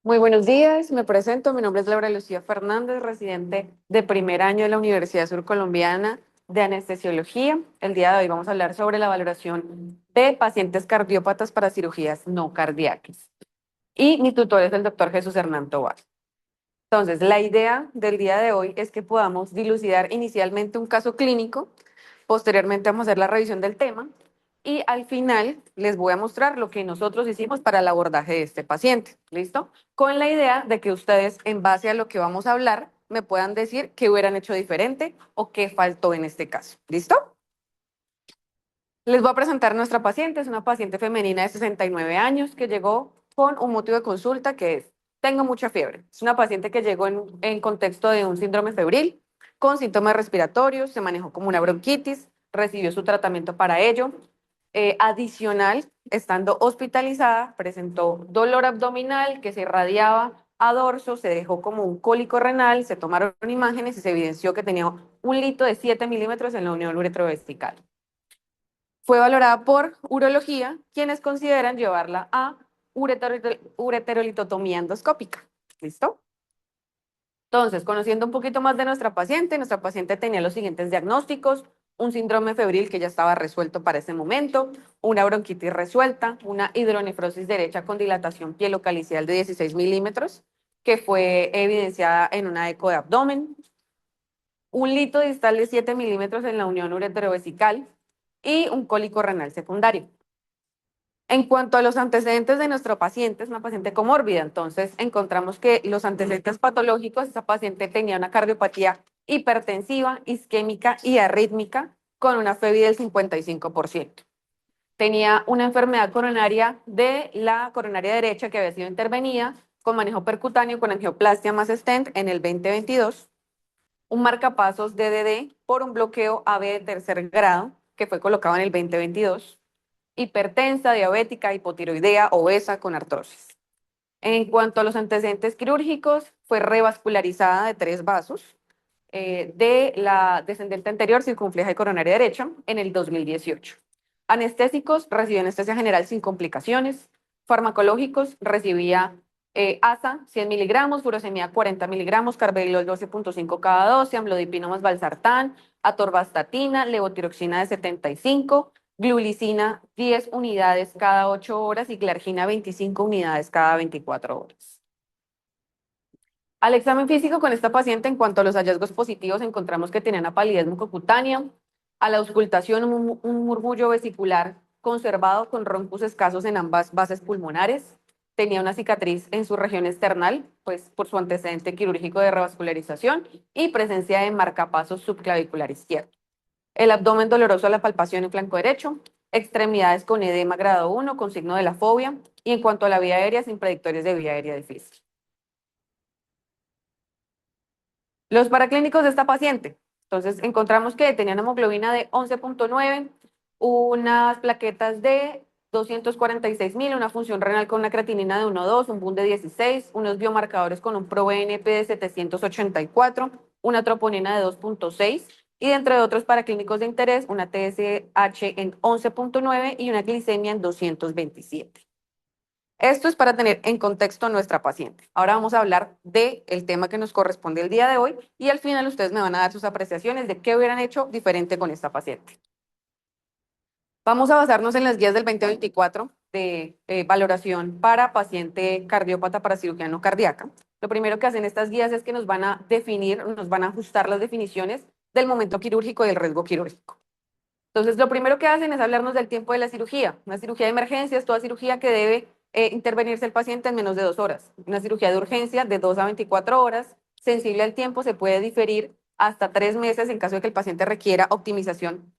Muy buenos días, me presento, mi nombre es Laura Lucía Fernández, residente de primer año de la Universidad Surcolombiana de Anestesiología. El día de hoy vamos a hablar sobre la valoración de pacientes cardiópatas para cirugías no cardíacas. Y mi tutor es el doctor Jesús Hernán Tobar. Entonces, la idea del día de hoy es que podamos dilucidar inicialmente un caso clínico, posteriormente vamos a hacer la revisión del tema y al final les voy a mostrar lo que nosotros hicimos para el abordaje de este paciente. ¿Listo? Con la idea de que ustedes, en base a lo que vamos a hablar, me puedan decir qué hubieran hecho diferente o qué faltó en este caso. ¿Listo? Les voy a presentar nuestra paciente. Es una paciente femenina de 69 años que llegó con un motivo de consulta que es, tengo mucha fiebre. Es una paciente que llegó en contexto de un síndrome febril con síntomas respiratorios, se manejó como una bronquitis, recibió su tratamiento para ello. Adicional, estando hospitalizada, presentó dolor abdominal que se irradiaba a dorso, se dejó como un cólico renal, se tomaron imágenes y se evidenció que tenía un lito de 7 milímetros en la unión uretrovesical. Fue valorada por urología, quienes consideran llevarla a ureterolitotomía endoscópica. ¿Listo? Entonces, conociendo un poquito más de nuestra paciente tenía los siguientes diagnósticos: un síndrome febril que ya estaba resuelto para ese momento, una bronquitis resuelta, una hidronefrosis derecha con dilatación pielocalicial de 16 milímetros, que fue evidenciada en una eco de abdomen, un lito distal de 7 milímetros en la unión ureterovesical y un cólico renal secundario. En cuanto a los antecedentes de nuestro paciente, es una paciente comórbida, entonces encontramos que los antecedentes patológicos, esa paciente tenía una cardiopatía hipertensiva, isquémica y arrítmica con una FEBI del 55%. Tenía una enfermedad coronaria de la coronaria derecha que había sido intervenida con manejo percutáneo con angioplastia más stent en el 2022, un marcapasos DDD por un bloqueo AB de tercer grado que fue colocado en el 2022, hipertensa, diabética, hipotiroidea, obesa con artrosis. En cuanto a los antecedentes quirúrgicos, fue revascularizada de 3 vasos de la descendente anterior circunfleja y coronaria derecha en el 2018. Anestésicos, recibió anestesia general sin complicaciones. Farmacológicos, recibía ASA 100 miligramos, furosemida 40 miligramos, carvedilol 12.5 cada 12, amlodipino más valsartán, atorvastatina, levotiroxina de 75, glulicina 10 unidades cada 8 horas y glargina 25 unidades cada 24 horas. Al examen físico con esta paciente, en cuanto a los hallazgos positivos, encontramos que tenía una palidez mucocutánea, a la auscultación un murmullo vesicular conservado con roncus escasos en ambas bases pulmonares, tenía una cicatriz en su región external, pues por su antecedente quirúrgico de revascularización y presencia de marcapasos subclavicular izquierdo. El abdomen doloroso a la palpación en flanco derecho, extremidades con edema grado 1 con signo de la fobia y en cuanto a la vía aérea sin predictores de vía aérea difícil. Los paraclínicos de esta paciente. Entonces, encontramos que tenía una hemoglobina de 11.9, unas plaquetas de 246.000, una función renal con una creatinina de 1,2, un BUN de 16, unos biomarcadores con un ProBNP de 784, una troponina de 2.6 y, entre otros paraclínicos de interés, una TSH en 11.9 y una glicemia en 227. Esto es para tener en contexto a nuestra paciente. Ahora vamos a hablar del tema que nos corresponde el día de hoy y al final ustedes me van a dar sus apreciaciones de qué hubieran hecho diferente con esta paciente. Vamos a basarnos en las guías del 2024 de valoración para paciente cardiópata para cirugía no cardíaca. Lo primero que hacen estas guías es que nos van a definir, nos van a ajustar las definiciones del momento quirúrgico y del riesgo quirúrgico. Entonces, lo primero que hacen es hablarnos del tiempo de la cirugía. Una cirugía de emergencia es toda cirugía que debe intervenirse el paciente en menos de 2 horas. Una cirugía de urgencia de 2 a 24 horas. Sensible al tiempo, se puede diferir hasta 3 meses en caso de que el paciente requiera optimización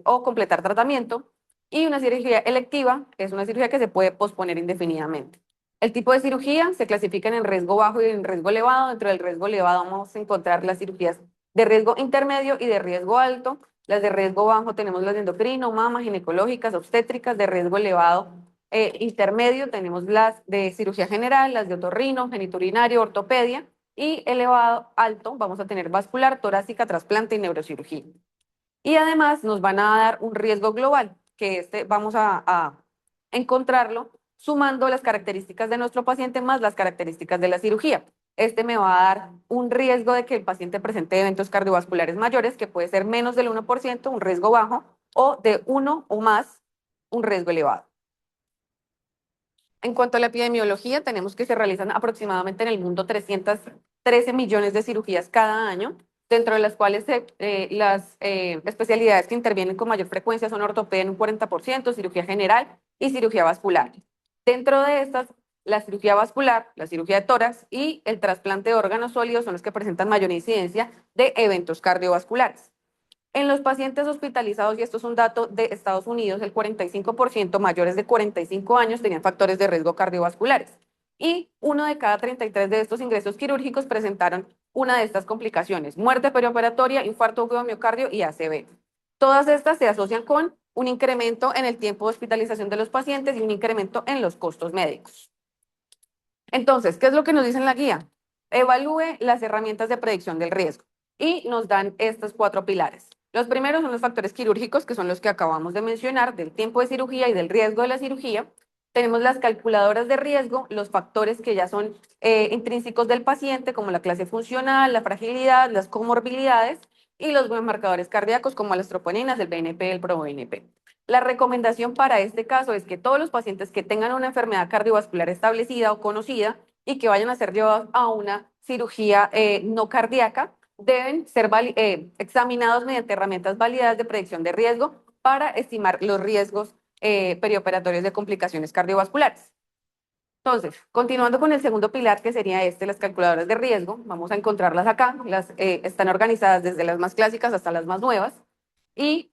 o completar tratamiento. Y una cirugía electiva es una cirugía que se puede posponer indefinidamente. El tipo de cirugía se clasifica en riesgo bajo y en riesgo elevado. Dentro del riesgo elevado vamos a encontrar las cirugías de riesgo intermedio y de riesgo alto. Las de riesgo bajo tenemos las de endocrino, mama, ginecológicas, obstétricas. De riesgo elevado intermedio tenemos las de cirugía general, las de otorrino, geniturinario, ortopedia. Y elevado alto vamos a tener vascular, torácica, trasplante y neurocirugía. Y además nos van a dar un riesgo global, que vamos a encontrarlo sumando las características de nuestro paciente más las características de la cirugía. Este me va a dar un riesgo de que el paciente presente eventos cardiovasculares mayores, que puede ser menos del 1%, un riesgo bajo, o de 1 o más, un riesgo elevado. En cuanto a la epidemiología, tenemos que se realizan aproximadamente en el mundo 313 millones de cirugías cada año, dentro de las cuales las especialidades que intervienen con mayor frecuencia son ortopedia en un 40%, cirugía general y cirugía vascular. Dentro de estas, la cirugía vascular, la cirugía de tórax y el trasplante de órganos sólidos son los que presentan mayor incidencia de eventos cardiovasculares. En los pacientes hospitalizados, y esto es un dato de Estados Unidos, el 45% mayores de 45 años tenían factores de riesgo cardiovasculares. Y 1 de cada 33 de estos ingresos quirúrgicos presentaron una de estas complicaciones: muerte perioperatoria, infarto agudo de miocardio y ACV. Todas estas se asocian con un incremento en el tiempo de hospitalización de los pacientes y un incremento en los costos médicos. Entonces, ¿qué es lo que nos dice en la guía? Evalúe las herramientas de predicción del riesgo y nos dan estos 4 pilares. Los primeros son los factores quirúrgicos, que son los que acabamos de mencionar, del tiempo de cirugía y del riesgo de la cirugía. Tenemos las calculadoras de riesgo, los factores que ya son intrínsecos del paciente, como la clase funcional, la fragilidad, las comorbilidades, y los biomarcadores cardíacos, como las troponinas, el BNP, el proBNP. La recomendación para este caso es que todos los pacientes que tengan una enfermedad cardiovascular establecida o conocida y que vayan a ser llevados a una cirugía no cardíaca deben ser examinados mediante herramientas válidas de predicción de riesgo para estimar los riesgos perioperatorios de complicaciones cardiovasculares. Entonces, continuando con el segundo pilar, que sería las calculadoras de riesgo, vamos a encontrarlas acá. Están organizadas desde las más clásicas hasta las más nuevas. Y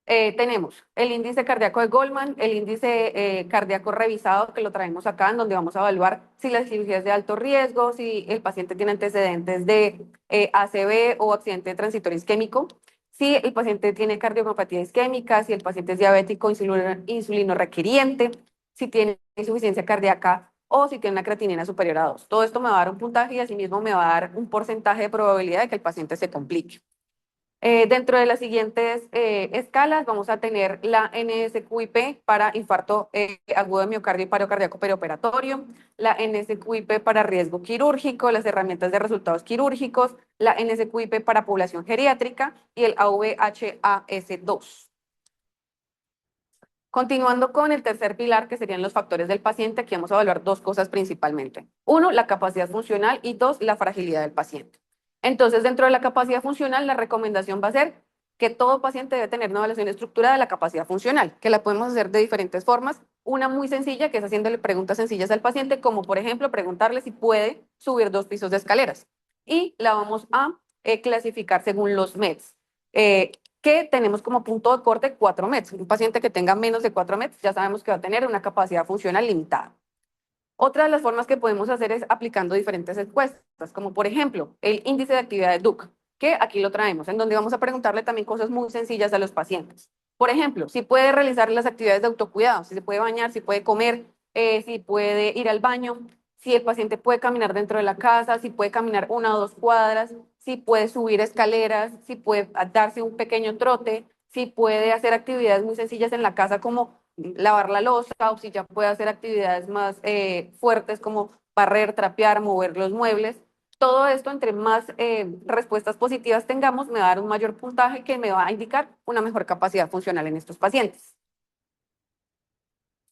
tenemos el índice cardíaco de Goldman, el índice cardíaco revisado, que lo traemos acá, en donde vamos a evaluar si la cirugía es de alto riesgo, si el paciente tiene antecedentes de ACV o accidente transitorio isquémico, si el paciente tiene cardiomopatía isquémica, si el paciente es diabético insulino requiriente, si tiene insuficiencia cardíaca o si tiene una creatinina superior a 2. Todo esto me va a dar un puntaje y asimismo me va a dar un porcentaje de probabilidad de que el paciente se complique. Dentro de las siguientes escalas vamos a tener la NSQIP para infarto agudo de miocardio y paro cardíaco perioperatorio, la NSQIP para riesgo quirúrgico, las herramientas de resultados quirúrgicos, la NSQIP para población geriátrica y el AVHAS2. Continuando con el tercer pilar, que serían los factores del paciente, aquí vamos a evaluar 2 cosas principalmente. 1, la capacidad funcional, y 2, la fragilidad del paciente. Entonces, dentro de la capacidad funcional, la recomendación va a ser que todo paciente debe tener una evaluación estructurada de la capacidad funcional, que la podemos hacer de diferentes formas. Una muy sencilla, que es haciéndole preguntas sencillas al paciente, como por ejemplo preguntarle si puede subir 2 pisos de escaleras. Y la vamos a clasificar según los METs. Que tenemos como punto de corte 4 METs. Un paciente que tenga menos de 4 METs ya sabemos que va a tener una capacidad funcional limitada. Otra de las formas que podemos hacer es aplicando diferentes encuestas, como por ejemplo el índice de actividad de Duke, que aquí lo traemos, en donde vamos a preguntarle también cosas muy sencillas a los pacientes. Por ejemplo, si puede realizar las actividades de autocuidado, si se puede bañar, si puede comer, si puede ir al baño, si el paciente puede caminar dentro de la casa, si puede caminar 1 o 2 cuadras, si puede subir escaleras, si puede darse un pequeño trote, si puede hacer actividades muy sencillas en la casa como lavar la loza, o si ya puede hacer actividades más fuertes como barrer, trapear, mover los muebles. Todo esto, entre más respuestas positivas tengamos, me va a dar un mayor puntaje que me va a indicar una mejor capacidad funcional en estos pacientes.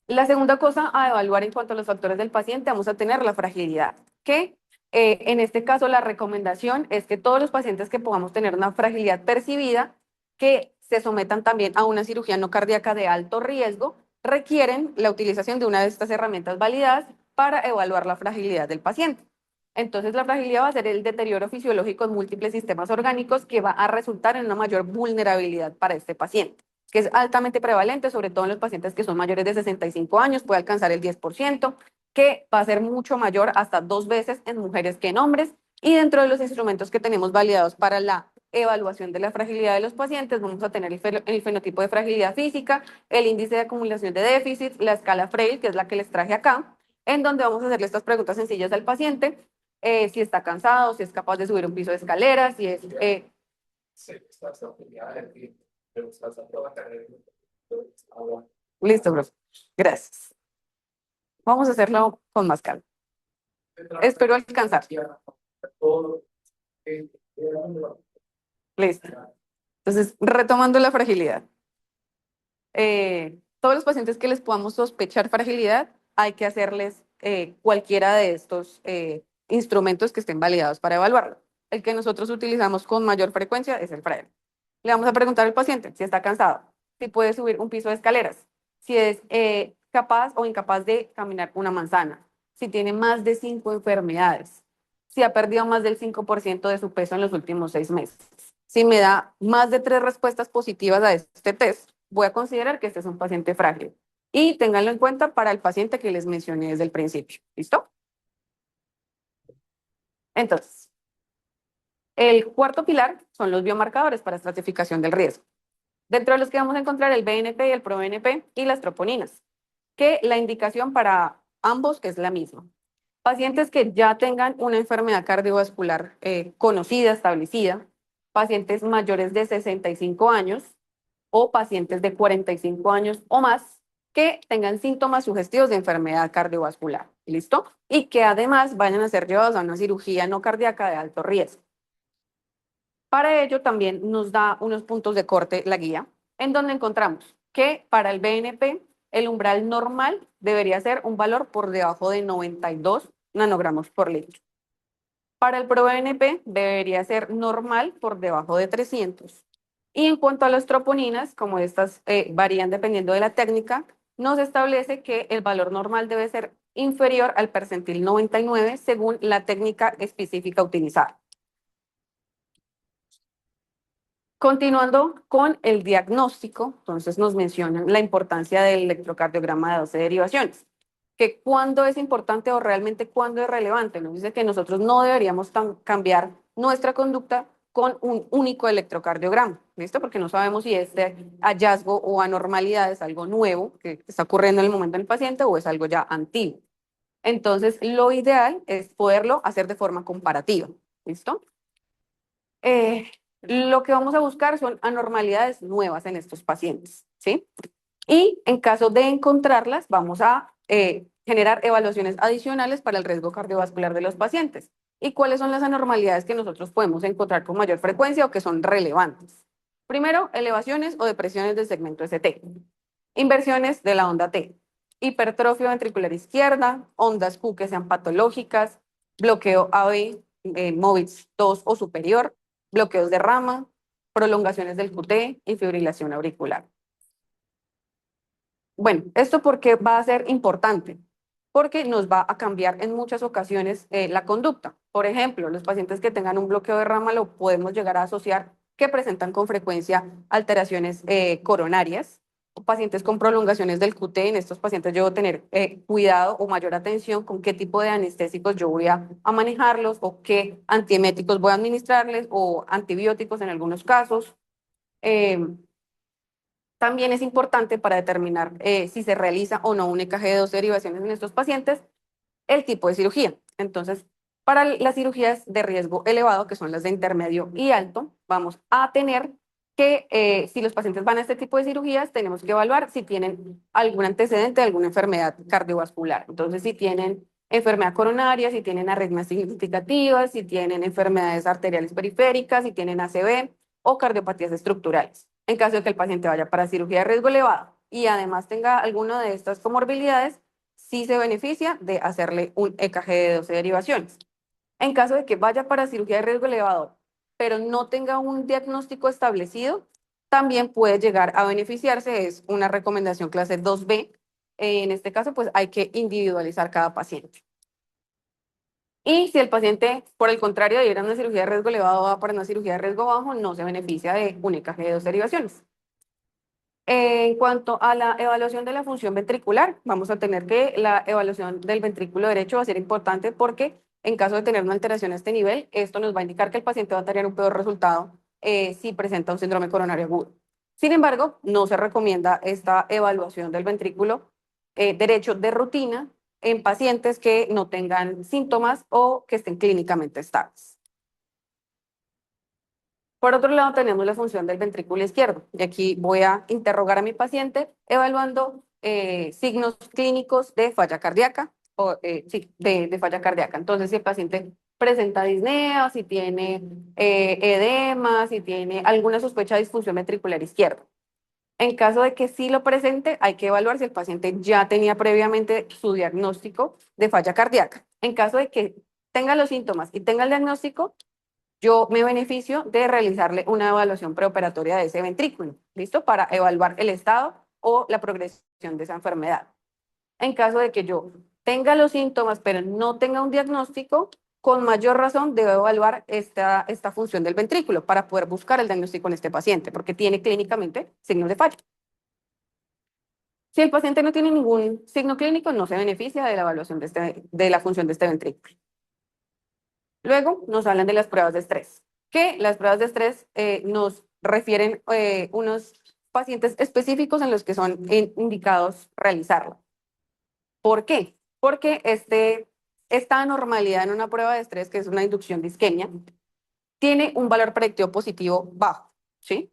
La segunda cosa a evaluar en cuanto a los factores del paciente, vamos a tener la fragilidad, que en este caso la recomendación es que todos los pacientes que podamos tener una fragilidad percibida, que se sometan también a una cirugía no cardíaca de alto riesgo, requieren la utilización de una de estas herramientas validadas para evaluar la fragilidad del paciente. Entonces, la fragilidad va a ser el deterioro fisiológico en múltiples sistemas orgánicos que va a resultar en una mayor vulnerabilidad para este paciente, que es altamente prevalente, sobre todo en los pacientes que son mayores de 65 años, puede alcanzar el 10%, que va a ser mucho mayor, hasta 2 veces en mujeres que en hombres. Y dentro de los instrumentos que tenemos validados para la evaluación de la fragilidad de los pacientes, vamos a tener el fenotipo de fragilidad física, el índice de acumulación de déficits, la escala Frail, que es la que les traje acá, en donde vamos a hacerle estas preguntas sencillas al paciente: si está cansado, si es capaz de subir un piso de escalera, si es... Listo, profe. Gracias. Vamos a hacerlo con más calma. Espero alcanzar. Listo. Entonces, retomando la fragilidad. Todos los pacientes que les podamos sospechar fragilidad, hay que hacerles cualquiera de estos instrumentos que estén validados para evaluarlo. El que nosotros utilizamos con mayor frecuencia es el Frail. Le vamos a preguntar al paciente si está cansado, si puede subir un piso de escaleras, si es capaz o incapaz de caminar una manzana, si tiene más de 5 enfermedades, si ha perdido más del 5% de su peso en los últimos 6 meses. Si me da más de 3 respuestas positivas a este test, voy a considerar que este es un paciente frágil. Y ténganlo en cuenta para el paciente que les mencioné desde el principio. ¿Listo? Entonces, el cuarto pilar son los biomarcadores para estratificación del riesgo. Dentro de los que vamos a encontrar el BNP y el proBNP y las troponinas, que la indicación para ambos es la misma. Pacientes que ya tengan una enfermedad cardiovascular conocida, establecida, pacientes mayores de 65 años o pacientes de 45 años o más que tengan síntomas sugestivos de enfermedad cardiovascular. ¿Listo? Y que además vayan a ser llevados a una cirugía no cardíaca de alto riesgo. Para ello también nos da unos puntos de corte la guía, en donde encontramos que para el BNP el umbral normal debería ser un valor por debajo de 92 nanogramos por litro. Para el ProBNP debería ser normal por debajo de 300. Y en cuanto a las troponinas, como estas varían dependiendo de la técnica, nos establece que el valor normal debe ser inferior al percentil 99 según la técnica específica utilizada. Continuando con el diagnóstico, entonces nos mencionan la importancia del electrocardiograma de 12 derivaciones, que cuándo es importante o realmente cuándo es relevante. Nos dice que nosotros no deberíamos cambiar nuestra conducta con un único electrocardiograma, ¿listo? Porque no sabemos si este hallazgo o anormalidad es algo nuevo que está ocurriendo en el momento del paciente o es algo ya antiguo. Entonces, lo ideal es poderlo hacer de forma comparativa, ¿listo? Lo que vamos a buscar son anormalidades nuevas en estos pacientes, ¿sí? Y en caso de encontrarlas, vamos a generar evaluaciones adicionales para el riesgo cardiovascular de los pacientes. ¿Y cuáles son las anormalidades que nosotros podemos encontrar con mayor frecuencia o que son relevantes? Primero, elevaciones o depresiones del segmento ST, inversiones de la onda T, hipertrofia ventricular izquierda, ondas Q que sean patológicas, bloqueo AB, MOVITS 2 o superior, bloqueos de rama, prolongaciones del QT y fibrilación auricular. Bueno, ¿esto por qué va a ser importante? Porque nos va a cambiar en muchas ocasiones la conducta. Por ejemplo, los pacientes que tengan un bloqueo de rama lo podemos llegar a asociar que presentan con frecuencia alteraciones coronarias. O pacientes con prolongaciones del QT, en estos pacientes yo debo tener cuidado o mayor atención con qué tipo de anestésicos yo voy a manejarlos o qué antieméticos voy a administrarles o antibióticos en algunos casos. Eh, También es importante para determinar si se realiza o no un EKG de 12 derivaciones en estos pacientes, el tipo de cirugía. Entonces, para las cirugías de riesgo elevado, que son las de intermedio y alto, vamos a tener que, si los pacientes van a este tipo de cirugías, tenemos que evaluar si tienen algún antecedente de alguna enfermedad cardiovascular. Entonces, si tienen enfermedad coronaria, si tienen arritmias significativas, si tienen enfermedades arteriales periféricas, si tienen ACV o cardiopatías estructurales. En caso de que el paciente vaya para cirugía de riesgo elevado y además tenga alguna de estas comorbilidades, sí se beneficia de hacerle un EKG de 12 derivaciones. En caso de que vaya para cirugía de riesgo elevado, pero no tenga un diagnóstico establecido, también puede llegar a beneficiarse. Es una recomendación clase 2B. En este caso, pues hay que individualizar cada paciente. Y si el paciente, por el contrario, de ir a una cirugía de riesgo elevado va para una cirugía de riesgo bajo, no se beneficia de un EKG de 2 derivaciones. En cuanto a la evaluación de la función ventricular, vamos a tener que la evaluación del ventrículo derecho va a ser importante porque en caso de tener una alteración a este nivel, esto nos va a indicar que el paciente va a tener un peor resultado si presenta un síndrome coronario agudo. Sin embargo, no se recomienda esta evaluación del ventrículo derecho de rutina en pacientes que no tengan síntomas o que estén clínicamente estables. Por otro lado, tenemos la función del ventrículo izquierdo. Y aquí voy a interrogar a mi paciente evaluando signos clínicos de falla cardíaca, sí, de falla cardíaca. Entonces, si el paciente presenta disnea, si tiene edema, si tiene alguna sospecha de disfunción ventricular izquierda. En caso de que sí lo presente, hay que evaluar si el paciente ya tenía previamente su diagnóstico de falla cardíaca. En caso de que tenga los síntomas y tenga el diagnóstico, yo me beneficio de realizarle una evaluación preoperatoria de ese ventrículo, ¿listo? Para evaluar el estado o la progresión de esa enfermedad. En caso de que yo tenga los síntomas, pero no tenga un diagnóstico, con mayor razón debo evaluar esta función del ventrículo para poder buscar el diagnóstico en este paciente, porque tiene clínicamente signos de falla. Si el paciente no tiene ningún signo clínico, no se beneficia de la evaluación de la función de este ventrículo. Luego nos hablan de las pruebas de estrés, que las pruebas de estrés nos refieren unos pacientes específicos en los que son indicados realizarlo. ¿Por qué? Porque esta anormalidad en una prueba de estrés, que es una inducción de isquemia, tiene un valor predictivo positivo bajo, ¿sí?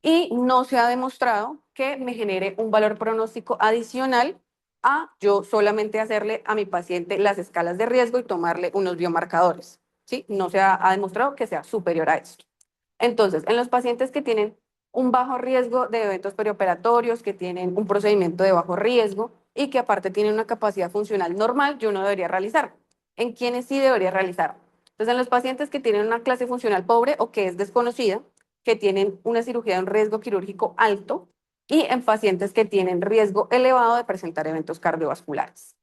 Y no se ha demostrado que me genere un valor pronóstico adicional a yo solamente hacerle a mi paciente las escalas de riesgo y tomarle unos biomarcadores, ¿sí? No se ha demostrado que sea superior a esto. Entonces, en los pacientes que tienen un bajo riesgo de eventos perioperatorios, que tienen un procedimiento de bajo riesgo y que aparte tienen una capacidad funcional normal, yo no debería realizar. ¿En quiénes sí debería realizar? Entonces, en los pacientes que tienen una clase funcional pobre o que es desconocida, que tienen una cirugía de un riesgo quirúrgico alto y en pacientes que tienen riesgo elevado de presentar eventos cardiovasculares.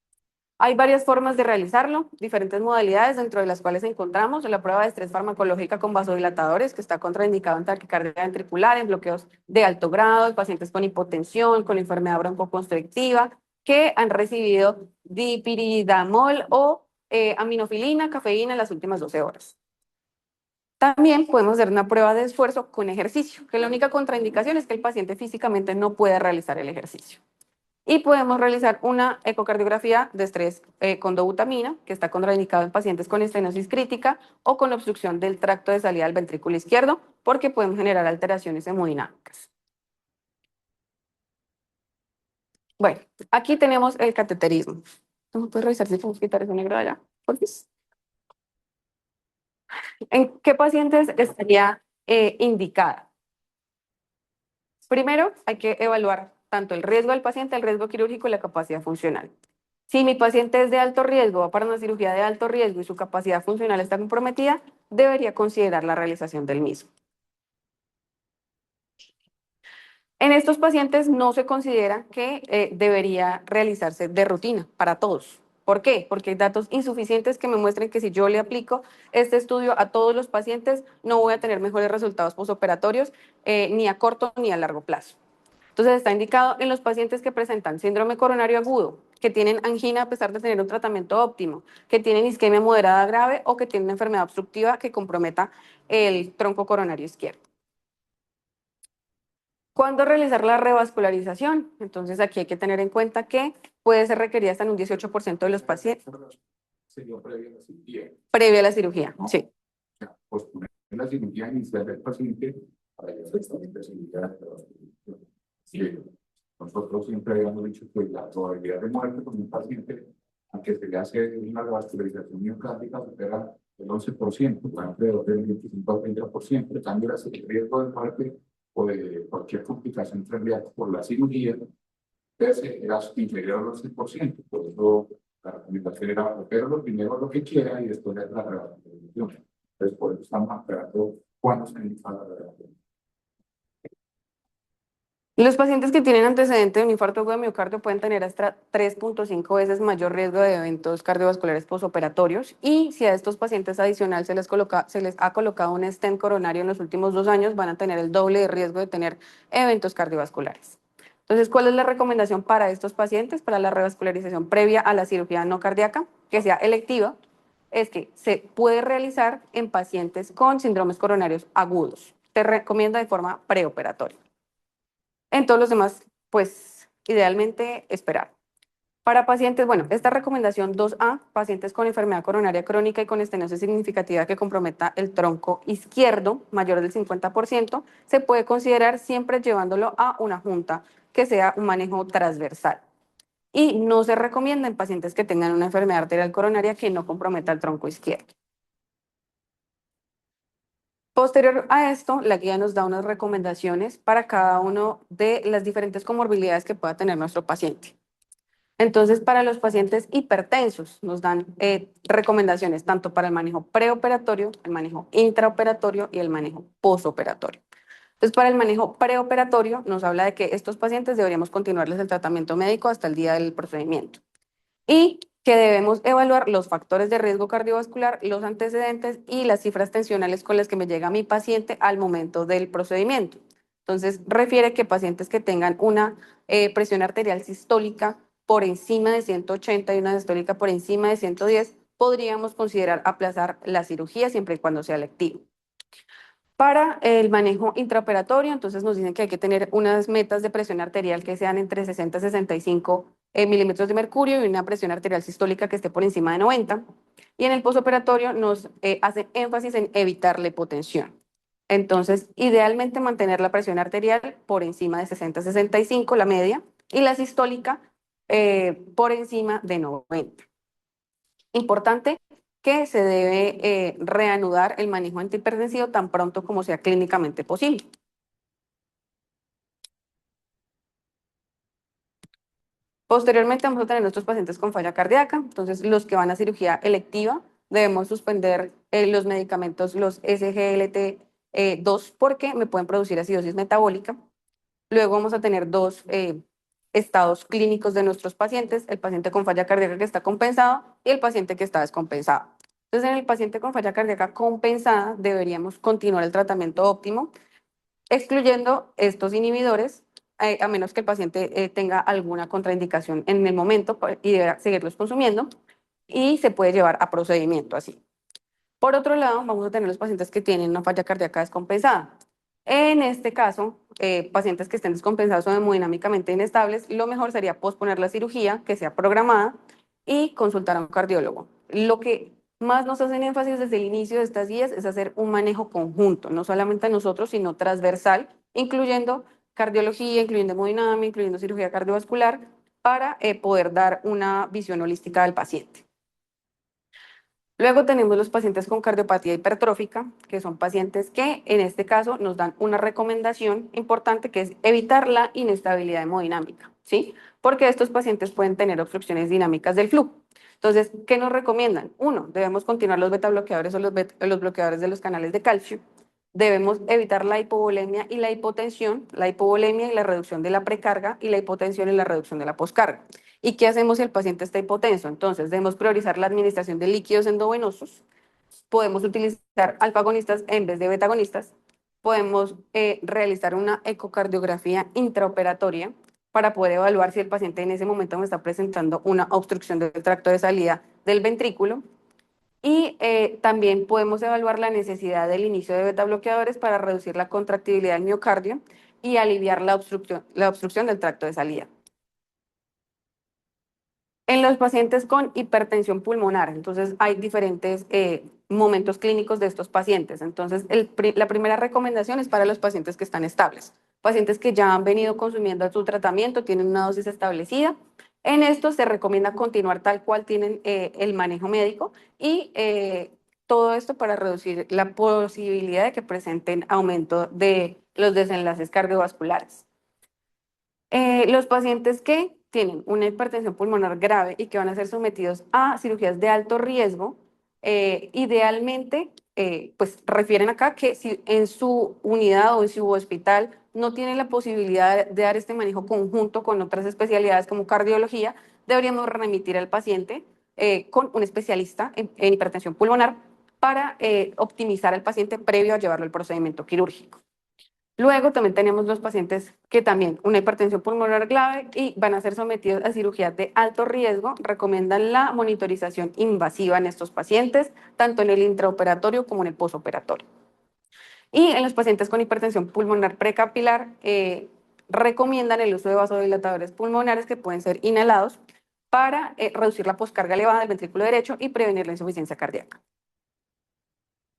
Hay varias formas de realizarlo, diferentes modalidades, dentro de las cuales encontramos la prueba de estrés farmacológica con vasodilatadores, que está contraindicado en taquicardia ventricular, en bloqueos de alto grado, en pacientes con hipotensión, con enfermedad broncoconstrictiva, que han recibido dipiridamol o aminofilina, cafeína en las últimas 12 horas. También podemos hacer una prueba de esfuerzo con ejercicio, que la única contraindicación es que el paciente físicamente no puede realizar el ejercicio. Y podemos realizar una ecocardiografía de estrés con dobutamina, que está contraindicado en pacientes con estenosis crítica o con obstrucción del tracto de salida del ventrículo izquierdo, porque podemos generar alteraciones hemodinámicas. Bueno, aquí tenemos el cateterismo. ¿Cómo puedes revisar si podemos quitar eso negro de allá? ¿Por qué? ¿En qué pacientes estaría indicada? Primero, hay que evaluar tanto el riesgo del paciente, el riesgo quirúrgico y la capacidad funcional. Si mi paciente es de alto riesgo, va para una cirugía de alto riesgo y su capacidad funcional está comprometida, debería considerar la realización del mismo. En estos pacientes no se considera que debería realizarse de rutina para todos. ¿Por qué? Porque hay datos insuficientes que me muestren que si yo le aplico este estudio a todos los pacientes, no voy a tener mejores resultados posoperatorios ni a corto ni a largo plazo. Entonces está indicado en los pacientes que presentan síndrome coronario agudo, que tienen angina a pesar de tener un tratamiento óptimo, que tienen isquemia moderada grave o que tienen una enfermedad obstructiva que comprometa el tronco coronario izquierdo. ¿Cuándo realizar la revascularización? Entonces aquí hay que tener en cuenta que puede ser requerida hasta en un 18% de los pacientes. Sería previa a la cirugía. Previa a la cirugía, ¿No? sí. O sea, posponer la cirugía inicial del paciente para ya la cirugía. Sí. Nosotros siempre habíamos dicho que la probabilidad de muerte con un paciente, aunque se le hace una revascularización miocárdica, supera el 11%, va alrededor del 25 al 30%. En cambio, el riesgo de muerte o de cualquier complicación cardíaca por la cirugía era inferior al 11%. Por eso la recomendación era operarlo primero lo que quiera y después la revascularización. Entonces, por eso estamos esperando cuándo se inicia la revascularización. Los pacientes que tienen antecedente de un infarto agudo de miocardio pueden tener hasta 3.5 veces mayor riesgo de eventos cardiovasculares posoperatorios y si a estos pacientes adicional se les ha colocado un stent coronario en los últimos 2 años, van a tener el doble de riesgo de tener eventos cardiovasculares. Entonces, ¿cuál es la recomendación para estos pacientes para la revascularización previa a la cirugía no cardíaca? Que sea electiva, es que se puede realizar en pacientes con síndromes coronarios agudos. Te recomiendo de forma preoperatoria. En todos los demás, pues idealmente esperar. Para pacientes, bueno, esta recomendación 2A, pacientes con enfermedad coronaria crónica y con estenosis significativa que comprometa el tronco izquierdo mayor del 50%, se puede considerar siempre llevándolo a una junta que sea un manejo transversal. y no se recomienda en pacientes que tengan una enfermedad arterial coronaria que no comprometa el tronco izquierdo. Posterior a esto, la guía nos da unas recomendaciones para cada uno de las diferentes comorbilidades que pueda tener nuestro paciente. Entonces, para los pacientes hipertensos, nos dan recomendaciones tanto para el manejo preoperatorio, el manejo intraoperatorio y el manejo posoperatorio. Entonces, para el manejo preoperatorio, nos habla de que estos pacientes deberíamos continuarles el tratamiento médico hasta el día del procedimiento y que debemos evaluar los factores de riesgo cardiovascular, los antecedentes y las cifras tensionales con las que me llega mi paciente al momento del procedimiento. Entonces, refiere que pacientes que tengan una presión arterial sistólica por encima de 180 y una sistólica por encima de 110, podríamos considerar aplazar la cirugía siempre y cuando sea lectivo. Para el manejo intraoperatorio, entonces nos dicen que hay que tener unas metas de presión arterial que sean entre 60 y 65 milímetros de mercurio y una presión arterial sistólica que esté por encima de 90. Y en el posoperatorio nos hace énfasis en evitar la hipotensión. Entonces, idealmente mantener la presión arterial por encima de 60-65, la media, y la sistólica por encima de 90. Importante que se debe reanudar el manejo antihipertensivo tan pronto como sea clínicamente posible. Posteriormente vamos a tener nuestros pacientes con falla cardíaca, entonces los que van a cirugía electiva debemos suspender los medicamentos, los SGLT2 porque me pueden producir acidosis metabólica. Luego vamos a tener dos estados clínicos de nuestros pacientes, el paciente con falla cardíaca que está compensado y el paciente que está descompensado. Entonces, en el paciente con falla cardíaca compensada deberíamos continuar el tratamiento óptimo, excluyendo estos inhibidores, a menos que el paciente tenga alguna contraindicación en el momento y deberá seguirlos consumiendo, y se puede llevar a procedimiento así. Por otro lado, vamos a tener los pacientes que tienen una falla cardíaca descompensada. En este caso, pacientes que estén descompensados o hemodinámicamente inestables, lo mejor sería posponer la cirugía, que sea programada, y consultar a un cardiólogo. Lo que más nos hacen énfasis desde el inicio de estas guías es hacer un manejo conjunto, no solamente a nosotros, sino transversal, incluyendo cardiología, incluyendo hemodinamia, incluyendo cirugía cardiovascular, para poder dar una visión holística del paciente. Luego tenemos los pacientes con cardiopatía hipertrófica, que son pacientes que en este caso nos dan una recomendación importante que es evitar la inestabilidad hemodinámica, ¿sí? Porque estos pacientes pueden tener obstrucciones dinámicas del flujo. Entonces, ¿qué nos recomiendan? Uno, debemos continuar los beta bloqueadores o los bloqueadores de los canales de calcio. Debemos evitar la hipovolemia y la hipotensión, la hipovolemia y la reducción de la precarga y la hipotensión y la reducción de la poscarga. ¿Y qué hacemos si el paciente está hipotenso? Entonces, debemos priorizar la administración de líquidos endovenosos. Podemos utilizar alfagonistas en vez de betagonistas. Podemos realizar una ecocardiografía intraoperatoria para poder evaluar si el paciente en ese momento me está presentando una obstrucción del tracto de salida del ventrículo. Y también podemos evaluar la necesidad del inicio de beta bloqueadores para reducir la contractibilidad del miocardio y aliviar la obstrucción del tracto de salida. En los pacientes con hipertensión pulmonar, entonces hay diferentes momentos clínicos de estos pacientes. Entonces, la primera recomendación es para los pacientes que están estables, pacientes que ya han venido consumiendo su tratamiento, tienen una dosis establecida. En estos se recomienda continuar tal cual tienen el manejo médico y todo esto para reducir la posibilidad de que presenten aumento de los desenlaces cardiovasculares. Los pacientes que tienen una hipertensión pulmonar grave y que van a ser sometidos a cirugías de alto riesgo, idealmente, pues refieren acá que si en su unidad o en su hospital no tienen la posibilidad de dar este manejo conjunto con otras especialidades como cardiología, deberíamos remitir al paciente con un especialista en hipertensión pulmonar para optimizar al paciente previo a llevarlo al procedimiento quirúrgico. Luego también tenemos los pacientes que también una hipertensión pulmonar grave y van a ser sometidos a cirugías de alto riesgo. Recomiendan la monitorización invasiva en estos pacientes, tanto en el intraoperatorio como en el posoperatorio. Y en los pacientes con hipertensión pulmonar precapilar, recomiendan el uso de vasodilatadores pulmonares que pueden ser inhalados para reducir la poscarga elevada del ventrículo derecho y prevenir la insuficiencia cardíaca.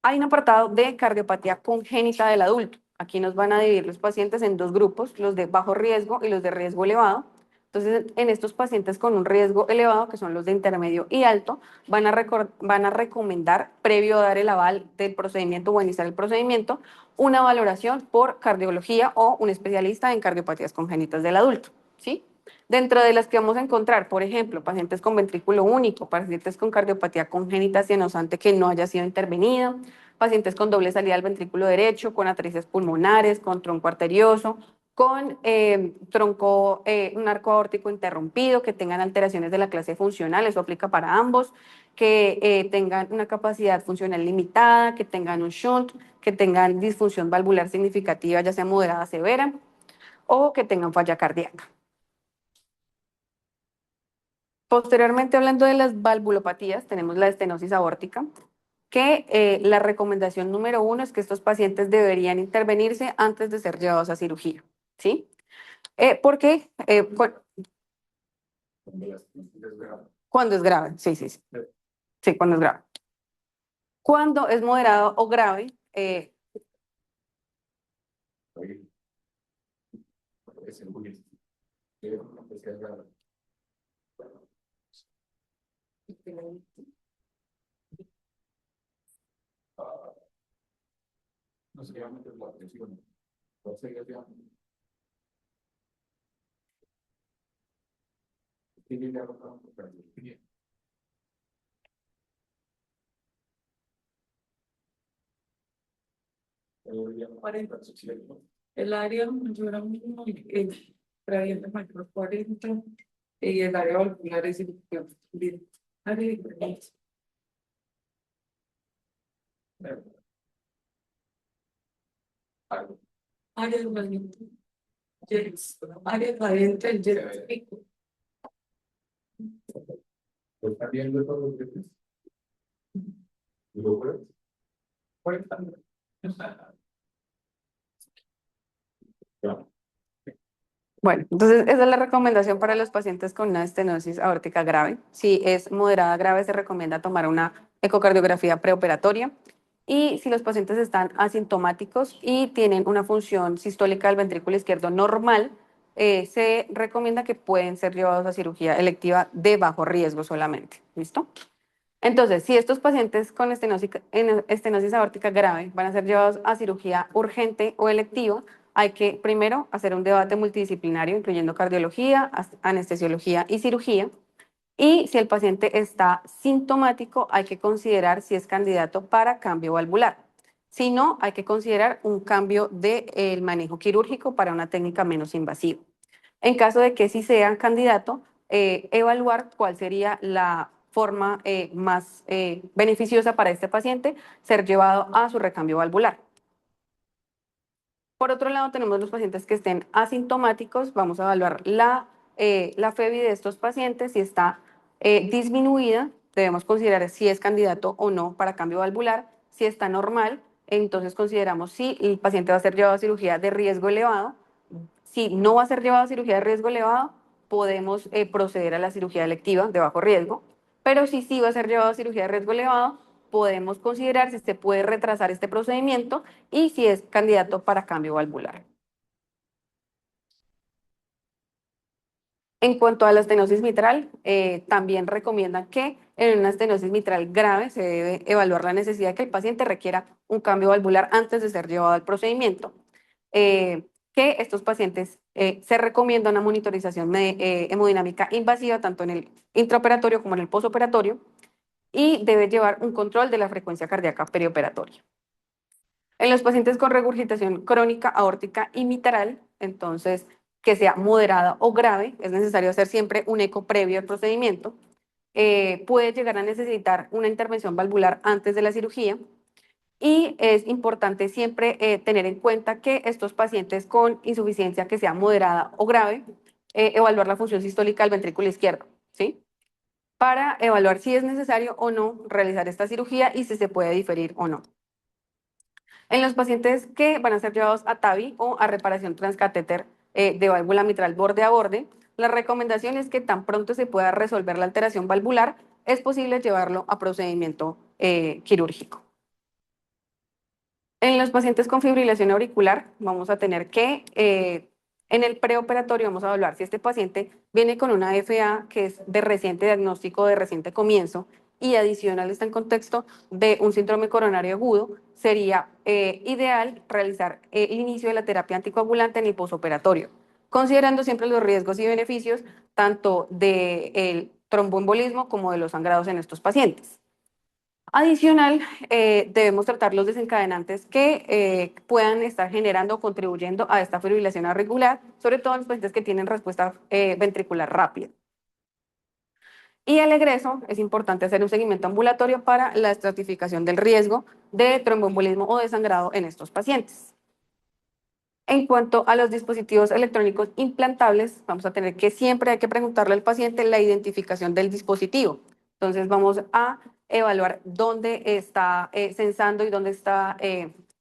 Hay un apartado de cardiopatía congénita del adulto. Aquí nos van a dividir los pacientes en dos grupos, los de bajo riesgo y los de riesgo elevado. Entonces, en estos pacientes con un riesgo elevado, que son los de intermedio y alto, van a recomendar, previo a dar el aval del procedimiento o iniciar el procedimiento, una valoración por cardiología o un especialista en cardiopatías congénitas del adulto, ¿sí? Dentro de las que vamos a encontrar, por ejemplo, pacientes con ventrículo único, pacientes con cardiopatía congénita sienosante que no haya sido intervenida, pacientes con doble salida al ventrículo derecho, con atricias pulmonares, con tronco arterioso, con un arco aórtico interrumpido, que tengan alteraciones de la clase funcional, eso aplica para ambos, que tengan una capacidad funcional limitada, que tengan un shunt, que tengan disfunción valvular significativa, ya sea moderada o severa, o que tengan falla cardíaca. Posteriormente, hablando de las valvulopatías, tenemos la estenosis aórtica, que la recomendación número uno es que estos pacientes deberían intervenirse antes de ser llevados a cirugía, ¿sí? ¿Por qué? Bueno, cuando es grave, sí, sí, sí, sí, cuando es grave. Cuando es moderado o grave, no se llama la atención. Entonces, ya tiene ya el área mayor a mínimo, el gradiente mayor 40 y el área valvular es el área de diferencia. Área gradiente. Yes. Área gradiente, el yes pico. ¿Está viendo todo lo que es? ¿Y lo puedes? bueno, entonces esa es la recomendación para los pacientes con una estenosis aórtica grave. Si es moderada grave, se recomienda tomar una ecocardiografía preoperatoria. Y si los pacientes están asintomáticos y tienen una función sistólica del ventrículo izquierdo normal, se recomienda que pueden ser llevados a cirugía electiva de bajo riesgo solamente. ¿Listo? Entonces, si estos pacientes con estenosis aórtica grave van a ser llevados a cirugía urgente o electiva, hay que primero hacer un debate multidisciplinario, incluyendo cardiología, anestesiología y cirugía. Y si el paciente está sintomático, hay que considerar si es candidato para cambio valvular. Si no, hay que considerar un cambio del manejo quirúrgico para una técnica menos invasiva. En caso de que sí sea candidato, evaluar cuál sería la forma más beneficiosa para este paciente, ser llevado a su recambio valvular. Por otro lado, tenemos los pacientes que estén asintomáticos. Vamos a evaluar la FEBI de estos pacientes. Si está disminuida, debemos considerar si es candidato o no para cambio valvular. Si está normal, entonces consideramos si el paciente va a ser llevado a cirugía de riesgo elevado. Si no va a ser llevado a cirugía de riesgo elevado, podemos proceder a la cirugía electiva de bajo riesgo. Pero si sí va a ser llevado a cirugía de riesgo elevado, podemos considerar si se puede retrasar este procedimiento y si es candidato para cambio valvular. En cuanto a la estenosis mitral, también recomiendan que en una estenosis mitral grave se debe evaluar la necesidad de que el paciente requiera un cambio valvular antes de ser llevado al procedimiento. Que estos pacientes se recomienda una monitorización hemodinámica invasiva tanto en el intraoperatorio como en el posoperatorio y debe llevar un control de la frecuencia cardíaca perioperatoria. En los pacientes con regurgitación crónica aórtica y mitral, entonces que sea moderada o grave, es necesario hacer siempre un eco previo al procedimiento. Puede llegar a necesitar una intervención valvular antes de la cirugía y es importante siempre tener en cuenta que estos pacientes con insuficiencia que sea moderada o grave, evaluar la función sistólica del ventrículo izquierdo, ¿sí? Para evaluar si es necesario o no realizar esta cirugía y si se puede diferir o no. En los pacientes que van a ser llevados a TAVI o a reparación transcatéter de válvula mitral borde a borde, la recomendación es que tan pronto se pueda resolver la alteración valvular, es posible llevarlo a procedimiento quirúrgico. En los pacientes con fibrilación auricular vamos a tener que En el preoperatorio vamos a evaluar si este paciente viene con una FA que es de reciente diagnóstico, de reciente comienzo, y adicional está en contexto de un síndrome coronario agudo, sería ideal realizar el inicio de la terapia anticoagulante en el posoperatorio, considerando siempre los riesgos y beneficios tanto del tromboembolismo como de los sangrados en estos pacientes. Adicional, debemos tratar los desencadenantes que puedan estar generando o contribuyendo a esta fibrilación auricular, sobre todo en los pacientes que tienen respuesta ventricular rápida. Y al egreso es importante hacer un seguimiento ambulatorio para la estratificación del riesgo de tromboembolismo o de sangrado en estos pacientes. En cuanto a los dispositivos electrónicos implantables, vamos a tener que siempre hay que preguntarle al paciente la identificación del dispositivo. Entonces vamos a evaluar dónde está sensando y dónde está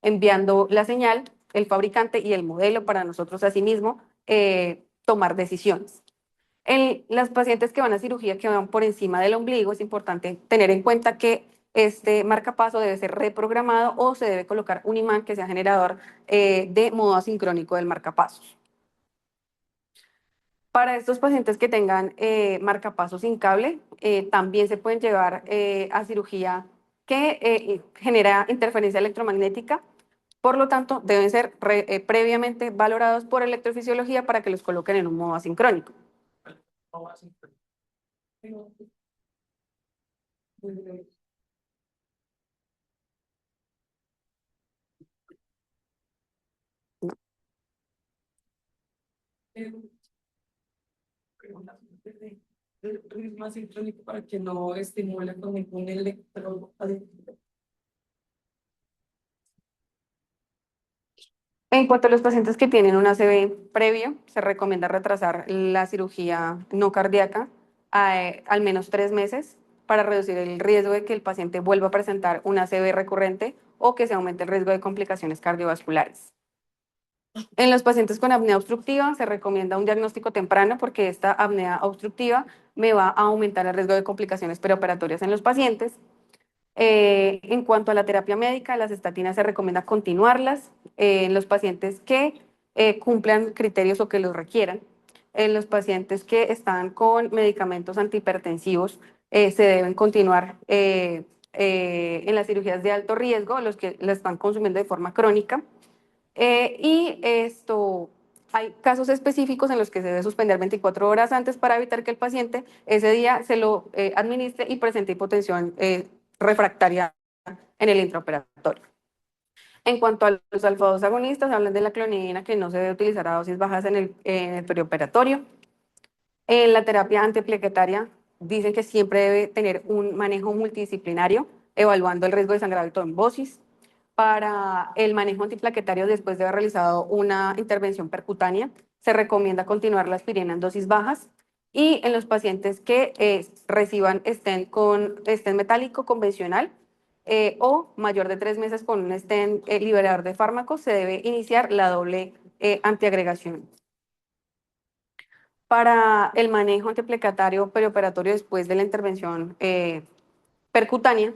enviando la señal, el fabricante y el modelo para nosotros asimismo tomar decisiones. En las pacientes que van a cirugía que van por encima del ombligo, es importante tener en cuenta que este marcapaso debe ser reprogramado o se debe colocar un imán que sea generador de modo asincrónico del marcapasos. Para estos pacientes que tengan marcapasos sin cable, también se pueden llevar a cirugía que genera interferencia electromagnética. Por lo tanto, deben ser previamente valorados por electrofisiología para que los coloquen en un modo asincrónico. No, así, pero- Creo una suerte de ritmo asincrónico para que no estimule con ningún electrodo aditivo. En cuanto a los pacientes que tienen un ACV previo, se recomienda retrasar la cirugía no cardíaca al menos 3 meses para reducir el riesgo de que el paciente vuelva a presentar un ACV recurrente o que se aumente el riesgo de complicaciones cardiovasculares. En los pacientes con apnea obstructiva se recomienda un diagnóstico temprano porque esta apnea obstructiva me va a aumentar el riesgo de complicaciones preoperatorias en los pacientes. En cuanto a la terapia médica, las estatinas se recomienda continuarlas en los pacientes que cumplan criterios o que los requieran. En los pacientes que están con medicamentos antihipertensivos, se deben continuar en las cirugías de alto riesgo, los que la están consumiendo de forma crónica. Y esto, hay casos específicos en los que se debe suspender 24 horas antes para evitar que el paciente ese día se lo administre y presente hipotensión refractaria en el intraoperatorio. En cuanto a los alfa-2 agonistas, hablan de la clonidina que no se debe utilizar a dosis bajas en el perioperatorio. En la terapia antiplaquetaria dicen que siempre debe tener un manejo multidisciplinario, evaluando el riesgo de sangrado y trombosis. Para el manejo antiplaquetario, después de haber realizado una intervención percutánea, se recomienda continuar la aspirina en dosis bajas. Y en los pacientes que reciban stent metálico convencional o mayor de 3 meses con un stent liberador de fármacos, se debe iniciar la doble antiagregación. Para el manejo antiplaquetario perioperatorio después de la intervención percutánea,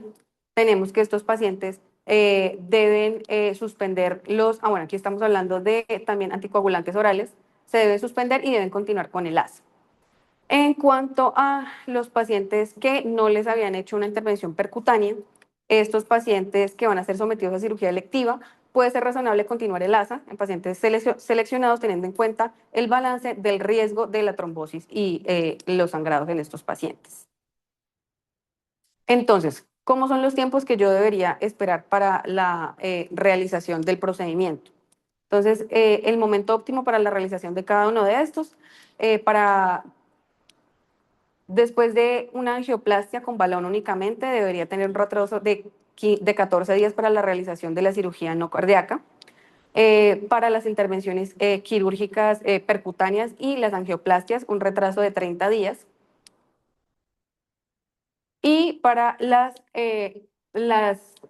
tenemos que estos pacientes deben suspender bueno, aquí estamos hablando de también anticoagulantes orales, se debe suspender y deben continuar con el ASA. En cuanto a los pacientes que no les habían hecho una intervención percutánea, estos pacientes que van a ser sometidos a cirugía electiva, puede ser razonable continuar el ASA en pacientes seleccionados teniendo en cuenta el balance del riesgo de la trombosis y los sangrados en estos pacientes. Entonces, ¿cómo son los tiempos que yo debería esperar para la realización del procedimiento? Entonces, el momento óptimo para la realización de cada uno de estos, después de una angioplastia con balón únicamente, debería tener un retraso de 14 días para la realización de la cirugía no cardíaca. Para las intervenciones quirúrgicas percutáneas y las angioplastias, un retraso de 30 días. Y para las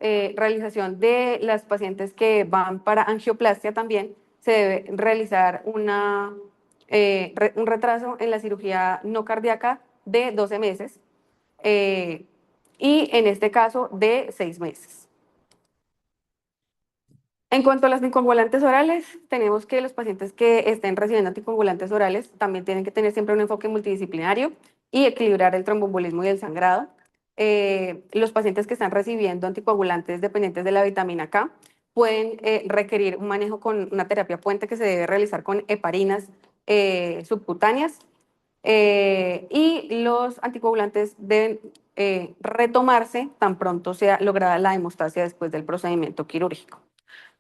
realización de las pacientes que van para angioplastia también, se debe realizar un retraso en la cirugía no cardíaca de 12 meses y en este caso de 6 meses. En cuanto a las anticoagulantes orales, tenemos que los pacientes que estén recibiendo anticoagulantes orales también tienen que tener siempre un enfoque multidisciplinario y equilibrar el tromboembolismo y el sangrado. Los pacientes que están recibiendo anticoagulantes dependientes de la vitamina K pueden requerir un manejo con una terapia puente que se debe realizar con heparinas subcutáneas y los anticoagulantes deben retomarse tan pronto sea lograda la hemostasia después del procedimiento quirúrgico.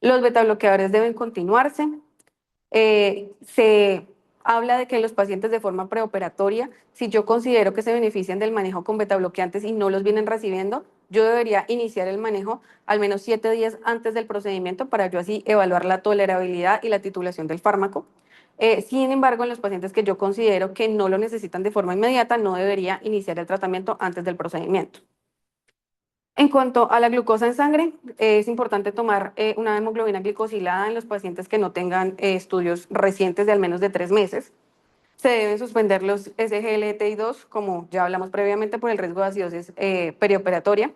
Los betabloqueadores deben continuarse. Se habla de que los pacientes de forma preoperatoria, si yo considero que se benefician del manejo con betabloqueantes y no los vienen recibiendo, yo debería iniciar el manejo al menos 7 días antes del procedimiento para yo así evaluar la tolerabilidad y la titulación del fármaco. Sin embargo, en los pacientes que yo considero que no lo necesitan de forma inmediata, no debería iniciar el tratamiento antes del procedimiento. En cuanto a la glucosa en sangre, es importante tomar una hemoglobina glicosilada en los pacientes que no tengan estudios recientes de al menos de 3 meses. Se deben suspender los SGLT2, como ya hablamos previamente, por el riesgo de acidosis perioperatoria.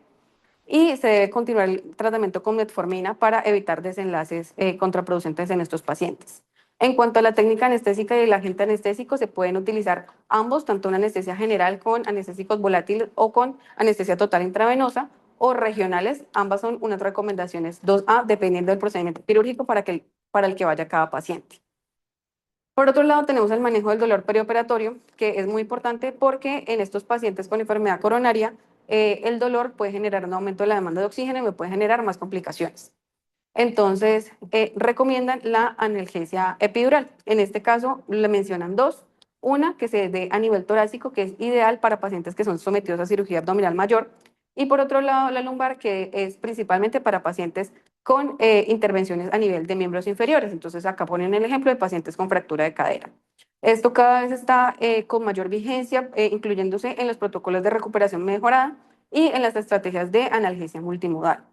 Y se debe continuar el tratamiento con metformina para evitar desenlaces contraproducentes en estos pacientes. En cuanto a la técnica anestésica y el agente anestésico, se pueden utilizar ambos, tanto una anestesia general con anestésicos volátiles o con anestesia total intravenosa o regionales. Ambas son unas recomendaciones 2A, dependiendo del procedimiento quirúrgico para el que vaya cada paciente. Por otro lado, tenemos el manejo del dolor perioperatorio, que es muy importante porque en estos pacientes con enfermedad coronaria, el dolor puede generar un aumento de la demanda de oxígeno y me puede generar más complicaciones. Entonces, recomiendan la analgesia epidural. En este caso, le mencionan dos. Una que se dé a nivel torácico, que es ideal para pacientes que son sometidos a cirugía abdominal mayor. Y por otro lado, la lumbar, que es principalmente para pacientes con intervenciones a nivel de miembros inferiores. Entonces, acá ponen el ejemplo de pacientes con fractura de cadera. Esto cada vez está con mayor vigencia, incluyéndose en los protocolos de recuperación mejorada y en las estrategias de analgesia multimodal.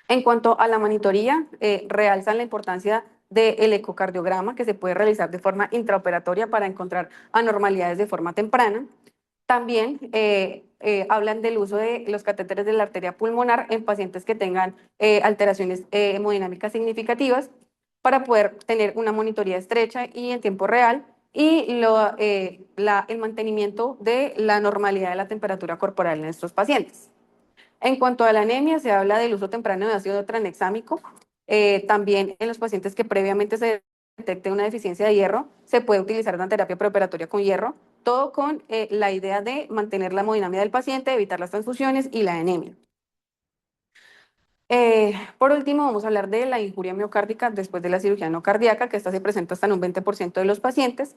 En cuanto a la monitoría, realzan la importancia del ecocardiograma que se puede realizar de forma intraoperatoria para encontrar anormalidades de forma temprana. También hablan del uso de los catéteres de la arteria pulmonar en pacientes que tengan alteraciones hemodinámicas significativas para poder tener una monitoría estrecha y en tiempo real y el mantenimiento de la normalidad de la temperatura corporal en estos pacientes. En cuanto a la anemia, se habla del uso temprano de ácido tranexámico. También en los pacientes que previamente se detecte una deficiencia de hierro, se puede utilizar una terapia preoperatoria con hierro, todo con la idea de mantener la hemodinamia del paciente, evitar las transfusiones y la anemia. Por último, vamos a hablar de la injuria miocárdica después de la cirugía no cardíaca, que esta se presenta hasta en un 20% de los pacientes,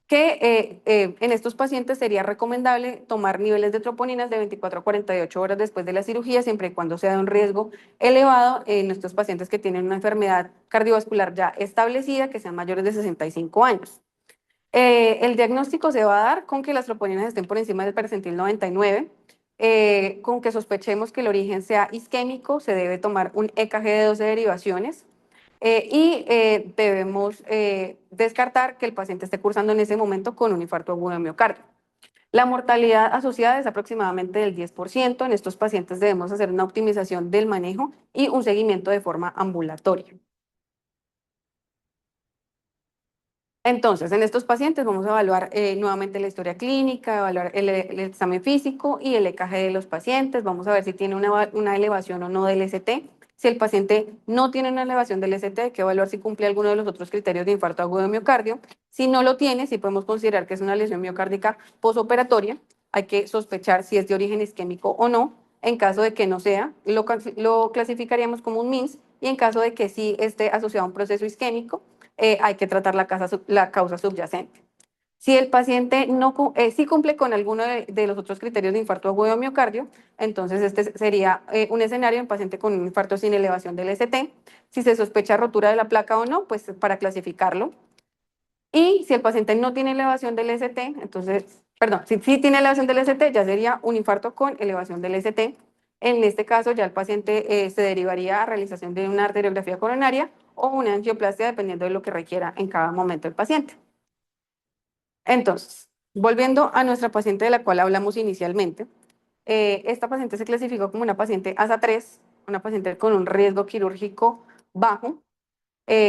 que en estos pacientes sería recomendable tomar niveles de troponinas de 24 a 48 horas después de la cirugía, siempre y cuando sea de un riesgo elevado en estos pacientes que tienen una enfermedad cardiovascular ya establecida, que sean mayores de 65 años. El diagnóstico se va a dar con que las troponinas estén por encima del percentil 99, con que sospechemos que el origen sea isquémico, se debe tomar un EKG de 12 derivaciones debemos descartar que el paciente esté cursando en ese momento con un infarto agudo de miocardio. La mortalidad asociada es aproximadamente del 10%. En estos pacientes debemos hacer una optimización del manejo y un seguimiento de forma ambulatoria. Entonces, en estos pacientes vamos a evaluar nuevamente la historia clínica, evaluar el examen físico y el EKG de los pacientes. Vamos a ver si tiene una elevación o no del ST. Si el paciente no tiene una elevación del ST, hay que evaluar si cumple alguno de los otros criterios de infarto agudo de miocardio. Si no lo tiene, si podemos considerar que es una lesión miocárdica posoperatoria, hay que sospechar si es de origen isquémico o no. En caso de que no sea, lo clasificaríamos como un MINS y en caso de que sí esté asociado a un proceso isquémico, hay que tratar la causa subyacente. Si el paciente sí cumple con alguno de los otros criterios de infarto agudo de miocardio, entonces este sería un escenario en paciente con un infarto sin elevación del ST. Si se sospecha rotura de la placa o no, pues para clasificarlo. Y si el paciente no tiene elevación del ST, entonces, perdón, si sí tiene elevación del ST, ya sería un infarto con elevación del ST. En este caso, ya el paciente se derivaría a realización de una arteriografía coronaria o una angioplastia, dependiendo de lo que requiera en cada momento el paciente. Entonces, volviendo a nuestra paciente de la cual hablamos inicialmente, esta paciente se clasificó como una paciente ASA3, una paciente con un riesgo quirúrgico bajo,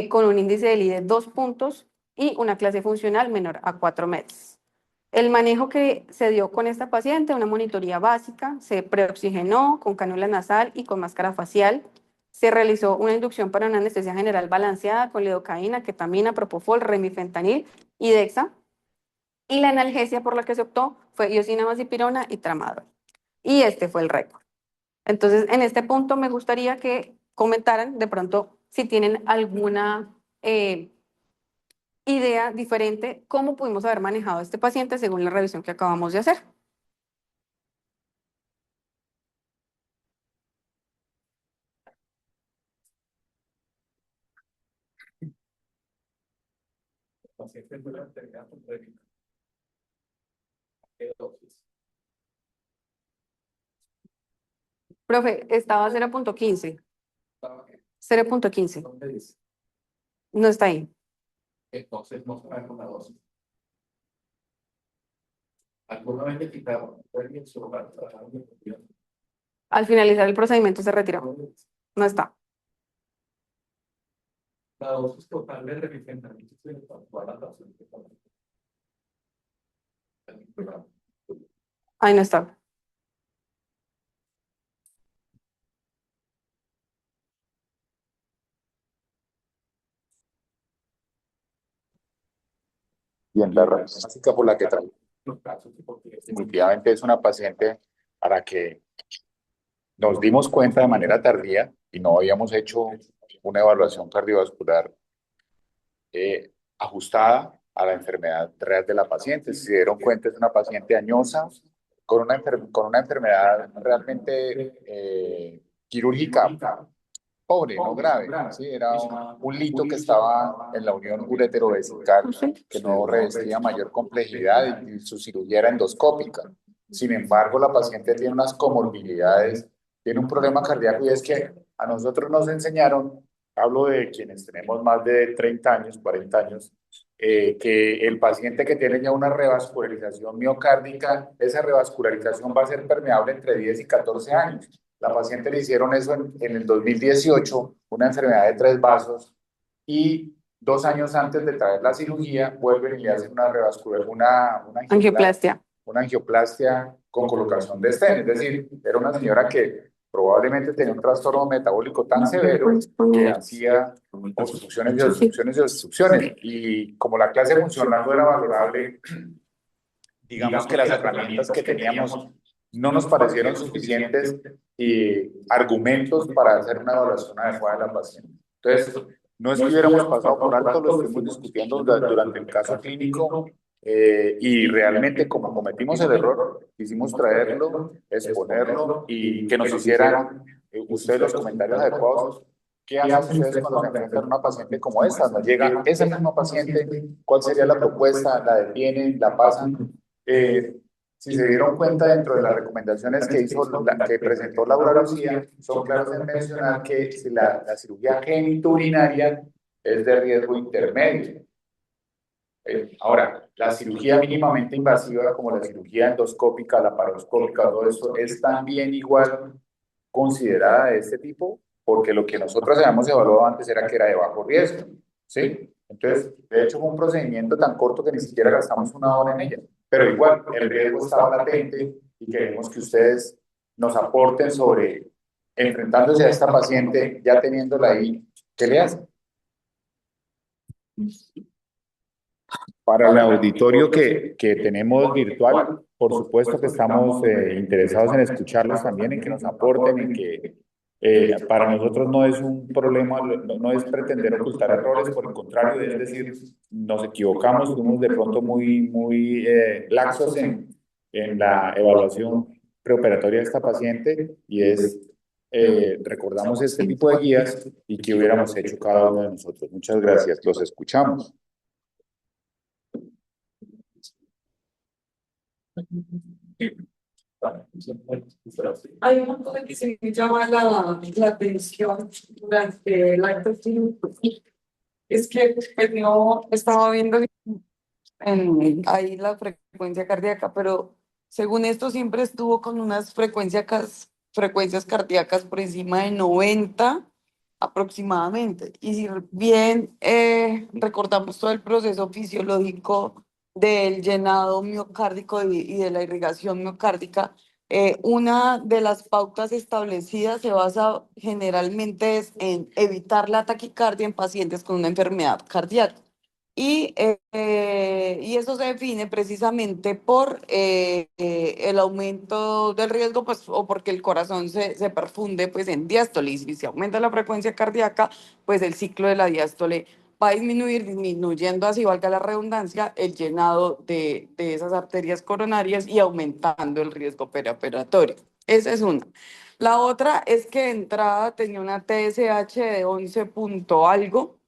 con un índice de Lee de 2 puntos y una clase funcional menor a 4 meses. El manejo que se dio con esta paciente, una monitoría básica, se preoxigenó con cánula nasal y con máscara facial. Se realizó una inducción para una anestesia general balanceada con lidocaína, ketamina, propofol, remifentanil y dexa. Y la analgesia por la que se optó fue iosinamazepirona y tramadol. Y este fue el récord. Entonces, en este punto me gustaría que comentaran de pronto si tienen alguna idea diferente, cómo pudimos haber manejado a este paciente según la revisión que acabamos de hacer. Paciente fue la enfermedad congénita. ¿Qué dosis? Profe, estaba 0.15. Estaba bien. 0.15. ¿Dónde dice? No está ahí. Entonces no sabemos la dosis. ¿Alguna vez le quitaron? ¿Fue bien su hogar? ¿Trabajaron en el Al finalizar el procedimiento se retiró. No está. La dosis total de remifentanil se le pasó a la paciente con el programa. Ahí no está. Bien, la razón básica por la que Los casos, porque definitivamente es una paciente para que nos dimos cuenta de manera tardía y no habíamos hecho una evaluación cardiovascular ajustada a la enfermedad real de la paciente. Si se dieron cuenta, es una paciente añosa con con una enfermedad realmente quirúrgica pobre, no grave, ¿sí? Era un lito que estaba en la unión ureterovesical que no revestía mayor complejidad y su cirugía era endoscópica. Sin embargo, la paciente tiene unas comorbilidades, tiene un problema cardíaco y es que a nosotros nos enseñaron, hablo de quienes tenemos más de 30 años, 40 años, que el paciente que tiene ya una revascularización miocárdica, esa revascularización va a ser permeable entre 10 y 14 años. La paciente le hicieron eso en el 2018, una enfermedad de 3 vasos, y 2 años antes de traer la cirugía, vuelven y le hacen una revascular, Angioplastia. una angioplastia con colocación de stent. Es decir, era una señora que probablemente tenía un trastorno metabólico tan severo que hacía obstrucciones y obstrucciones y obstrucciones. Y como la clase funcional no era valorable, digamos que las herramientas que teníamos no nos parecieron suficientes argumentos para hacer una evaluación adecuada de la paciente. Entonces, no es que hubiéramos pasado por alto, lo estuvimos discutiendo durante el caso clínico y realmente como cometimos el error, quisimos traerlo, exponerlo y que nos hicieran ustedes los comentarios adecuados. ¿Qué hacen ustedes cuando se enfrentan a una paciente como esta? Nos llega esa misma paciente, ¿cuál sería la propuesta? ¿La detienen? ¿La pasan? Si se dieron cuenta dentro de las recomendaciones que presentó Laura Lucía, son claros en mencionar que si la cirugía genitourinaria es de riesgo intermedio. Ahora, la cirugía mínimamente invasiva, como la cirugía endoscópica, la laparoscópica, todo esto, es también igual considerada de este tipo, porque lo que nosotros habíamos evaluado antes era que era de bajo riesgo, ¿sí? Entonces, de hecho, fue un procedimiento tan corto que ni siquiera gastamos 1 hora en ella, pero igual, el riesgo estaba latente y queremos que ustedes nos aporten sobre, enfrentándose a esta paciente, ya teniéndola ahí, ¿qué le hacen? Para el auditorio que tenemos virtual, por supuesto que estamos interesados en escucharlos también, en que nos aporten, en que para nosotros no es un problema, no es pretender ocultar errores, por el contrario, es decir, nos equivocamos, fuimos de pronto muy laxos en la evaluación preoperatoria de esta paciente y recordamos este tipo de guías y que hubiéramos hecho cada uno de nosotros. Muchas gracias, los escuchamos. Hay una cosa que se me llama la atención durante la actuación. Es que pues, no estaba viendo ahí la frecuencia cardíaca, pero según esto siempre estuvo con unas frecuencias cardíacas por encima de 90 aproximadamente. Y si bien recordamos todo el proceso fisiológico del llenado miocárdico y de la irrigación miocárdica, una de las pautas establecidas se basa generalmente es en evitar la taquicardia en pacientes con una enfermedad cardíaca. Y eso se define precisamente por el aumento del riesgo, pues, o porque el corazón se perfunde pues, en diástole. Y si se aumenta la frecuencia cardíaca, pues el ciclo de la diástole va a disminuir, disminuyendo así, valga la redundancia, el llenado de esas arterias coronarias y aumentando el riesgo perioperatorio. Esa es una. La otra es que de entrada tenía una TSH de 11 punto algo,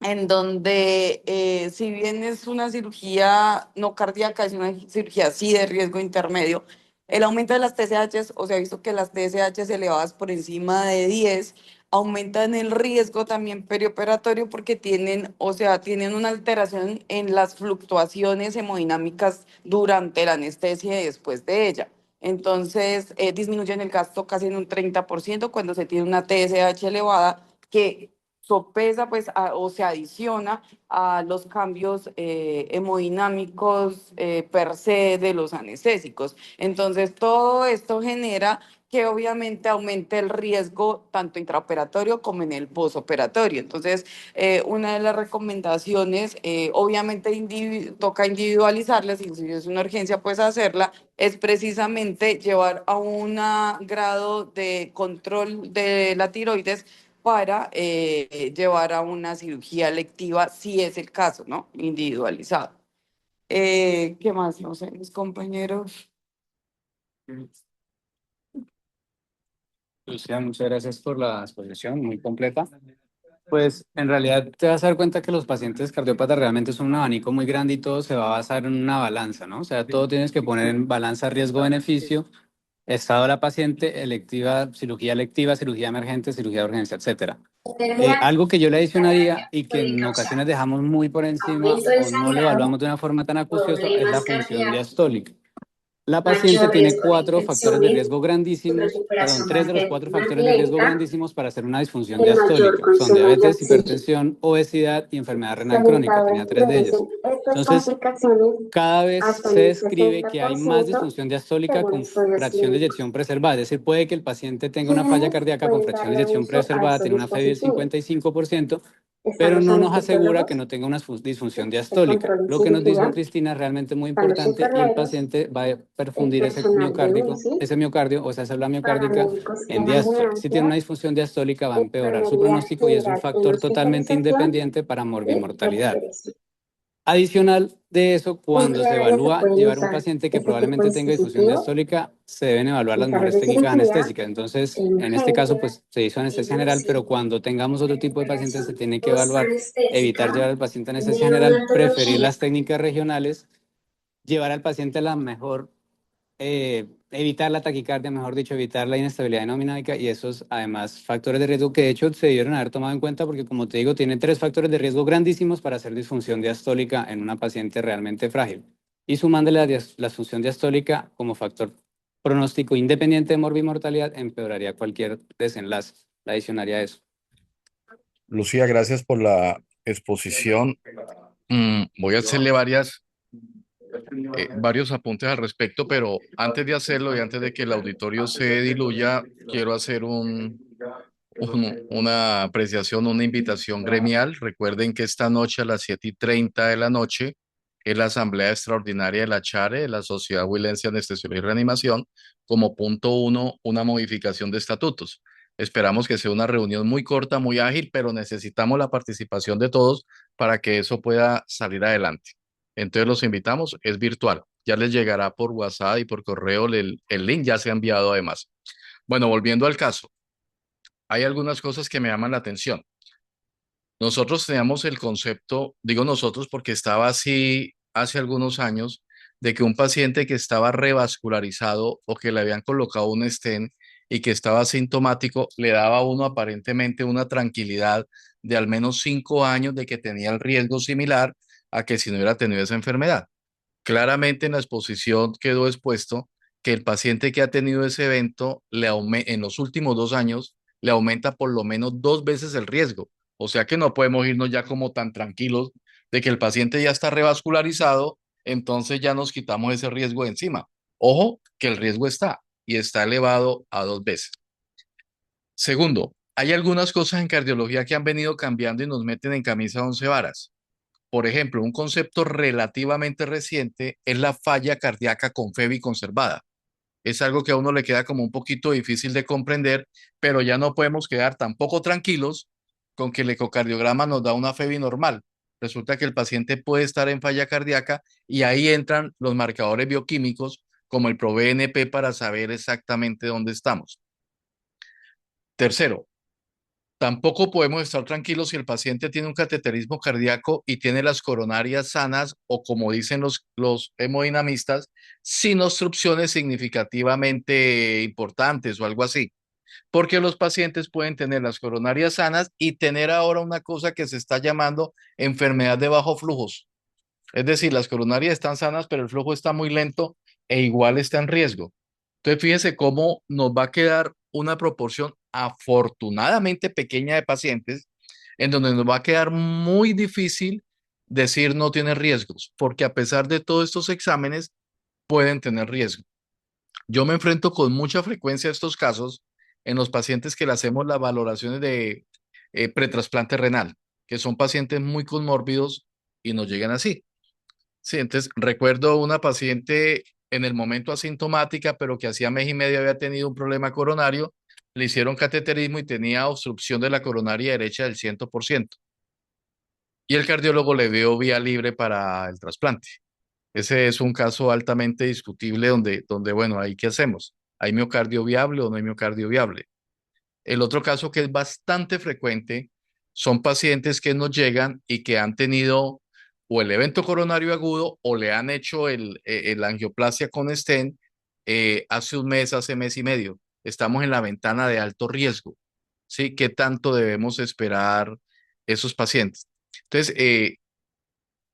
en donde si bien es una cirugía no cardíaca, es una cirugía sí de riesgo intermedio, el aumento de las TSH, o sea, visto que las TSH elevadas por encima de 10 aumentan el riesgo también perioperatorio porque tienen, o sea, tienen una alteración en las fluctuaciones hemodinámicas durante la anestesia y después de ella. Entonces, disminuyen el gasto casi en un 30% cuando se tiene una TSH elevada que sopesa pues o se adiciona a los cambios hemodinámicos per se de los anestésicos. Entonces, todo esto genera que obviamente aumente el riesgo tanto intraoperatorio como en el posoperatorio. Entonces, una de las recomendaciones, obviamente toca individualizarla, si es una urgencia, pues hacerla, es precisamente llevar a un grado de control de la tiroides para llevar a una cirugía electiva, si es el caso, ¿no? Individualizado. ¿Qué más? No sé, mis compañeros. Lucía, muchas gracias por la exposición, muy completa. Pues en realidad te vas a dar cuenta que los pacientes cardiópatas realmente son un abanico muy grande y todo se va a basar en una balanza, ¿no? O sea, todo tienes que poner en balanza riesgo-beneficio, estado de la paciente, electiva, cirugía emergente, cirugía de urgencia, etcétera. Algo que yo le adicionaría y que en ocasiones dejamos muy por encima o no lo evaluamos de una forma tan acuciosa es la función diastólica. La paciente Mayor tiene riesgo de cuatro factores de infecciones, riesgo su grandísimos, perdón, recuperación va tres a de los ser cuatro más factores de riesgo lenta, grandísimos para hacer una disfunción el mayor diastólica. Son consumo de diabetes, oxígeno. hipertensión, obesidad y enfermedad Los renal crónica. Tenía orientadores tres de ellas. predicen estas Entonces, complicaciones cada vez hasta en se un describe que hay más 60% disfunción diastólica según con estudios fracción de clínicos. eyección preservada. Es decir, puede que el paciente tenga una falla ¿Quiénes cardíaca con pueden fracción de darle eyección uso a preservada, estos tiene una FEBI del dispositivos? 55%, Están pero los no nos asegura que anestesiólogos, no tenga una disfunción de diastólica. control y Lo que nos dijo cirugía, Cristina es realmente muy están los importante y el enfermeros, paciente va a el perfundir personal de UCI, ese miocardio o esa célula miocárdica paramédicos y en diástole. Si tiene una ambulancias, disfunción diastólica va a empeorar su enfermería pronóstico y es un general en factor totalmente hospitalización independiente para y morbimortalidad. respiración. Adicional de eso, ¿En cuando qué se áreas se evalúa pueden llevar un usar paciente que este tipo de probablemente tenga difusión dispositivos? diastólica, se deben evaluar las En salas mejores de técnicas cirugía, anestésicas. Entonces, en en este caso, urgencias, pues se hizo en anestesia general, pero UCI, cuando tengamos otro tipo de pacientes, se intervención tiene que evaluar, evitar llevar post-anestésica, al paciente a anestesia general, preferir neonatología. las técnicas regionales, llevar al paciente a la mejor evitar la taquicardia, mejor dicho, evitar la inestabilidad hemodinámica y esos, además, factores de riesgo que de hecho se debieron haber tomado en cuenta porque, como te digo, tiene tres factores de riesgo grandísimos para hacer disfunción diastólica en una paciente realmente frágil. Y sumándole la disfunción diastólica como factor pronóstico independiente de morbimortalidad, empeoraría cualquier desenlace. Le adicionaría eso. Lucía, gracias por la exposición. Voy a hacerle varios apuntes al respecto, pero antes de hacerlo y antes de que el auditorio se diluya, quiero hacer una apreciación, una invitación gremial. Recuerden que esta noche a las 7:30 de la noche es la Asamblea Extraordinaria de la CHARE, de la Sociedad Huilense de Anestesiología y Reanimación, como punto uno, una modificación de estatutos. Esperamos que sea una reunión muy corta, muy ágil, pero necesitamos la participación de todos para que eso pueda salir adelante. Entonces los invitamos, es virtual. Ya les llegará por WhatsApp y por correo el link, ya se ha enviado además. Bueno, volviendo al caso, hay algunas cosas que me llaman la atención. Nosotros teníamos el concepto, digo nosotros porque estaba así hace algunos años, de que un paciente que estaba revascularizado o que le habían colocado un stent y que estaba asintomático, le daba a uno aparentemente una tranquilidad de al menos 5 años de que tenía el riesgo similar a que si no hubiera tenido esa enfermedad. Claramente en la exposición quedó expuesto que el paciente que ha tenido ese evento en los últimos 2 años le aumenta por lo menos 2 veces el riesgo. O sea que no podemos irnos ya como tan tranquilos de que el paciente ya está revascularizado, entonces ya nos quitamos ese riesgo de encima. Ojo, que el riesgo está y está elevado a 2 veces. Segundo, hay algunas cosas en cardiología que han venido cambiando y nos meten en camisa de 11 varas. Por ejemplo, un concepto relativamente reciente es la falla cardíaca con FEBI conservada. Es algo que a uno le queda como un poquito difícil de comprender, pero ya no podemos quedar tampoco tranquilos con que el ecocardiograma nos da una FEBI normal. Resulta que el paciente puede estar en falla cardíaca y ahí entran los marcadores bioquímicos como el ProBNP para saber exactamente dónde estamos. Tercero, tampoco podemos estar tranquilos si el paciente tiene un cateterismo cardíaco y tiene las coronarias sanas o, como dicen los hemodinamistas, sin obstrucciones significativamente importantes o algo así. Porque los pacientes pueden tener las coronarias sanas y tener ahora una cosa que se está llamando enfermedad de bajo flujos. Es decir, las coronarias están sanas, pero el flujo está muy lento e igual está en riesgo. Entonces, fíjense cómo nos va a quedar una proporción afortunadamente pequeña de pacientes en donde nos va a quedar muy difícil decir no tiene riesgos, porque a pesar de todos estos exámenes pueden tener riesgo. Yo me enfrento con mucha frecuencia a estos casos en los pacientes que le hacemos las valoraciones de pretrasplante renal, que son pacientes muy comórbidos y nos llegan así. Sí, entonces recuerdo una paciente en el momento asintomática, pero que hacía mes y medio había tenido un problema coronario, le hicieron cateterismo y tenía obstrucción de la coronaria derecha del 100%. Y el cardiólogo le dio vía libre para el trasplante. Ese es un caso altamente discutible donde bueno, ahí qué hacemos. ¿Hay miocardio viable o no hay miocardio viable? El otro caso que es bastante frecuente son pacientes que nos llegan y que han tenido o el evento coronario agudo o le han hecho el angioplasia con stent hace un mes, hace mes y medio. Estamos en la ventana de alto riesgo. ¿Sí? ¿Qué tanto debemos esperar esos pacientes? Entonces,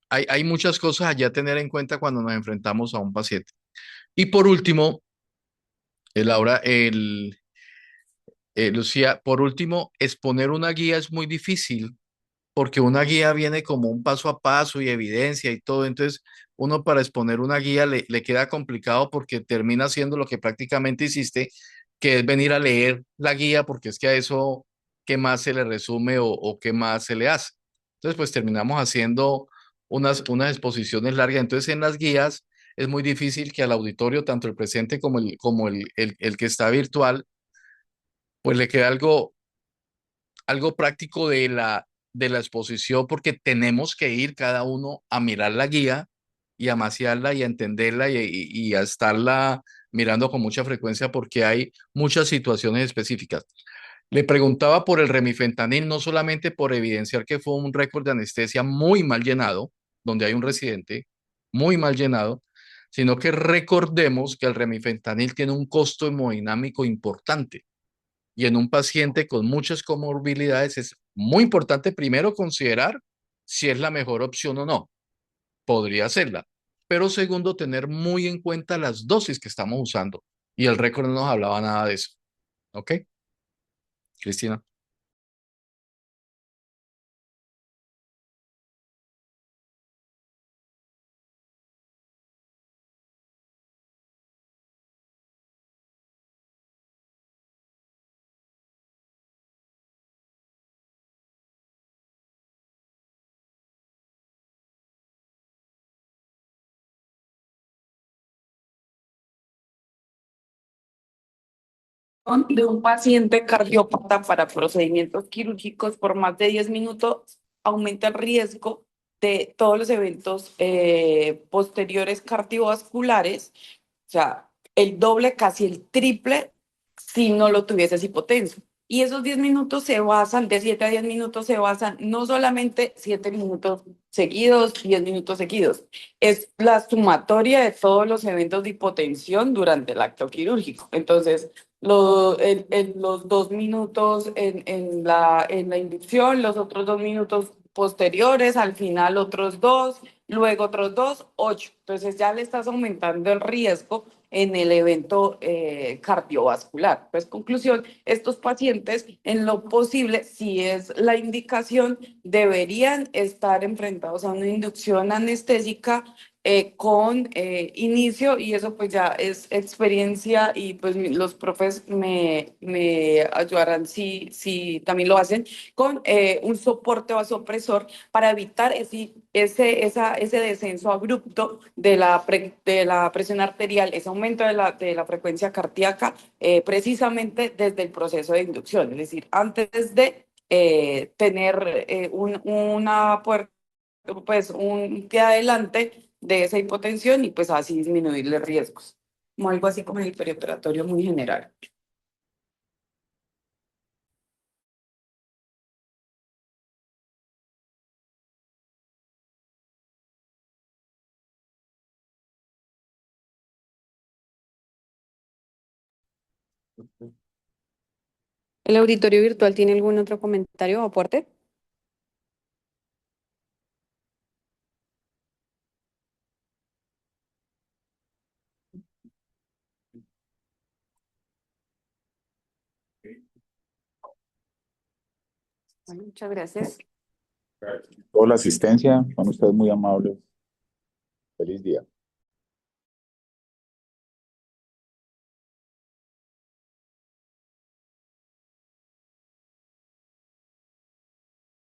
hay muchas cosas allá a tener en cuenta cuando nos enfrentamos a un paciente. Y por último, Laura, Lucía, por último, exponer una guía es muy difícil porque una guía viene como un paso a paso y evidencia y todo. Entonces, uno para exponer una guía le queda complicado porque termina haciendo lo que prácticamente hiciste, que es venir a leer la guía porque es que a eso, ¿qué más se le resume o qué más se le hace? Entonces, pues terminamos haciendo unas exposiciones largas. Entonces, en las guías es muy difícil que al auditorio, tanto el presente como el que está virtual, pues le quede algo práctico de la exposición porque tenemos que ir cada uno a mirar la guía y a maciarla y a entenderla y a estarla mirando con mucha frecuencia porque hay muchas situaciones específicas. Le preguntaba por el remifentanil, no solamente por evidenciar que fue un récord de anestesia muy mal llenado, donde hay un residente muy mal llenado, sino que recordemos que el remifentanil tiene un costo hemodinámico importante. Y en un paciente con muchas comorbilidades es muy importante primero considerar si es la mejor opción o no. Podría serla. Pero segundo, tener muy en cuenta las dosis que estamos usando. Y el récord no nos hablaba nada de eso. ¿Ok? Cristina. De un paciente cardiópata para procedimientos quirúrgicos por más de 10 minutos aumenta el riesgo de todos los eventos posteriores cardiovasculares, o sea, el doble, casi el triple, si no lo tuvieses hipotenso. Y esos 10 minutos se basan, de 7 a 10 minutos se basan, no solamente 7 minutos seguidos, 10 minutos seguidos, es la sumatoria de todos los eventos de hipotensión durante el acto quirúrgico. Entonces, los 2 minutos en la inducción, los otros 2 minutos posteriores, al final otros 2, luego otros 2, 8. Entonces ya le estás aumentando el riesgo en el evento cardiovascular. Pues conclusión, estos pacientes en lo posible, si es la indicación, deberían estar enfrentados a una inducción anestésica con inicio, y eso pues ya es experiencia, y pues los profes me ayudarán si también lo hacen, con un soporte vasopresor para evitar ese descenso abrupto de la presión arterial, ese aumento de la frecuencia cardíaca, precisamente desde el proceso de inducción, es decir, antes de tener una puerta, pues un pie adelante de esa hipotensión, y pues así disminuirle riesgos, como algo así como el perioperatorio muy general. ¿El auditorio virtual tiene algún otro comentario o aporte? Bueno, muchas gracias. Toda la asistencia, son ustedes muy amables. Feliz día.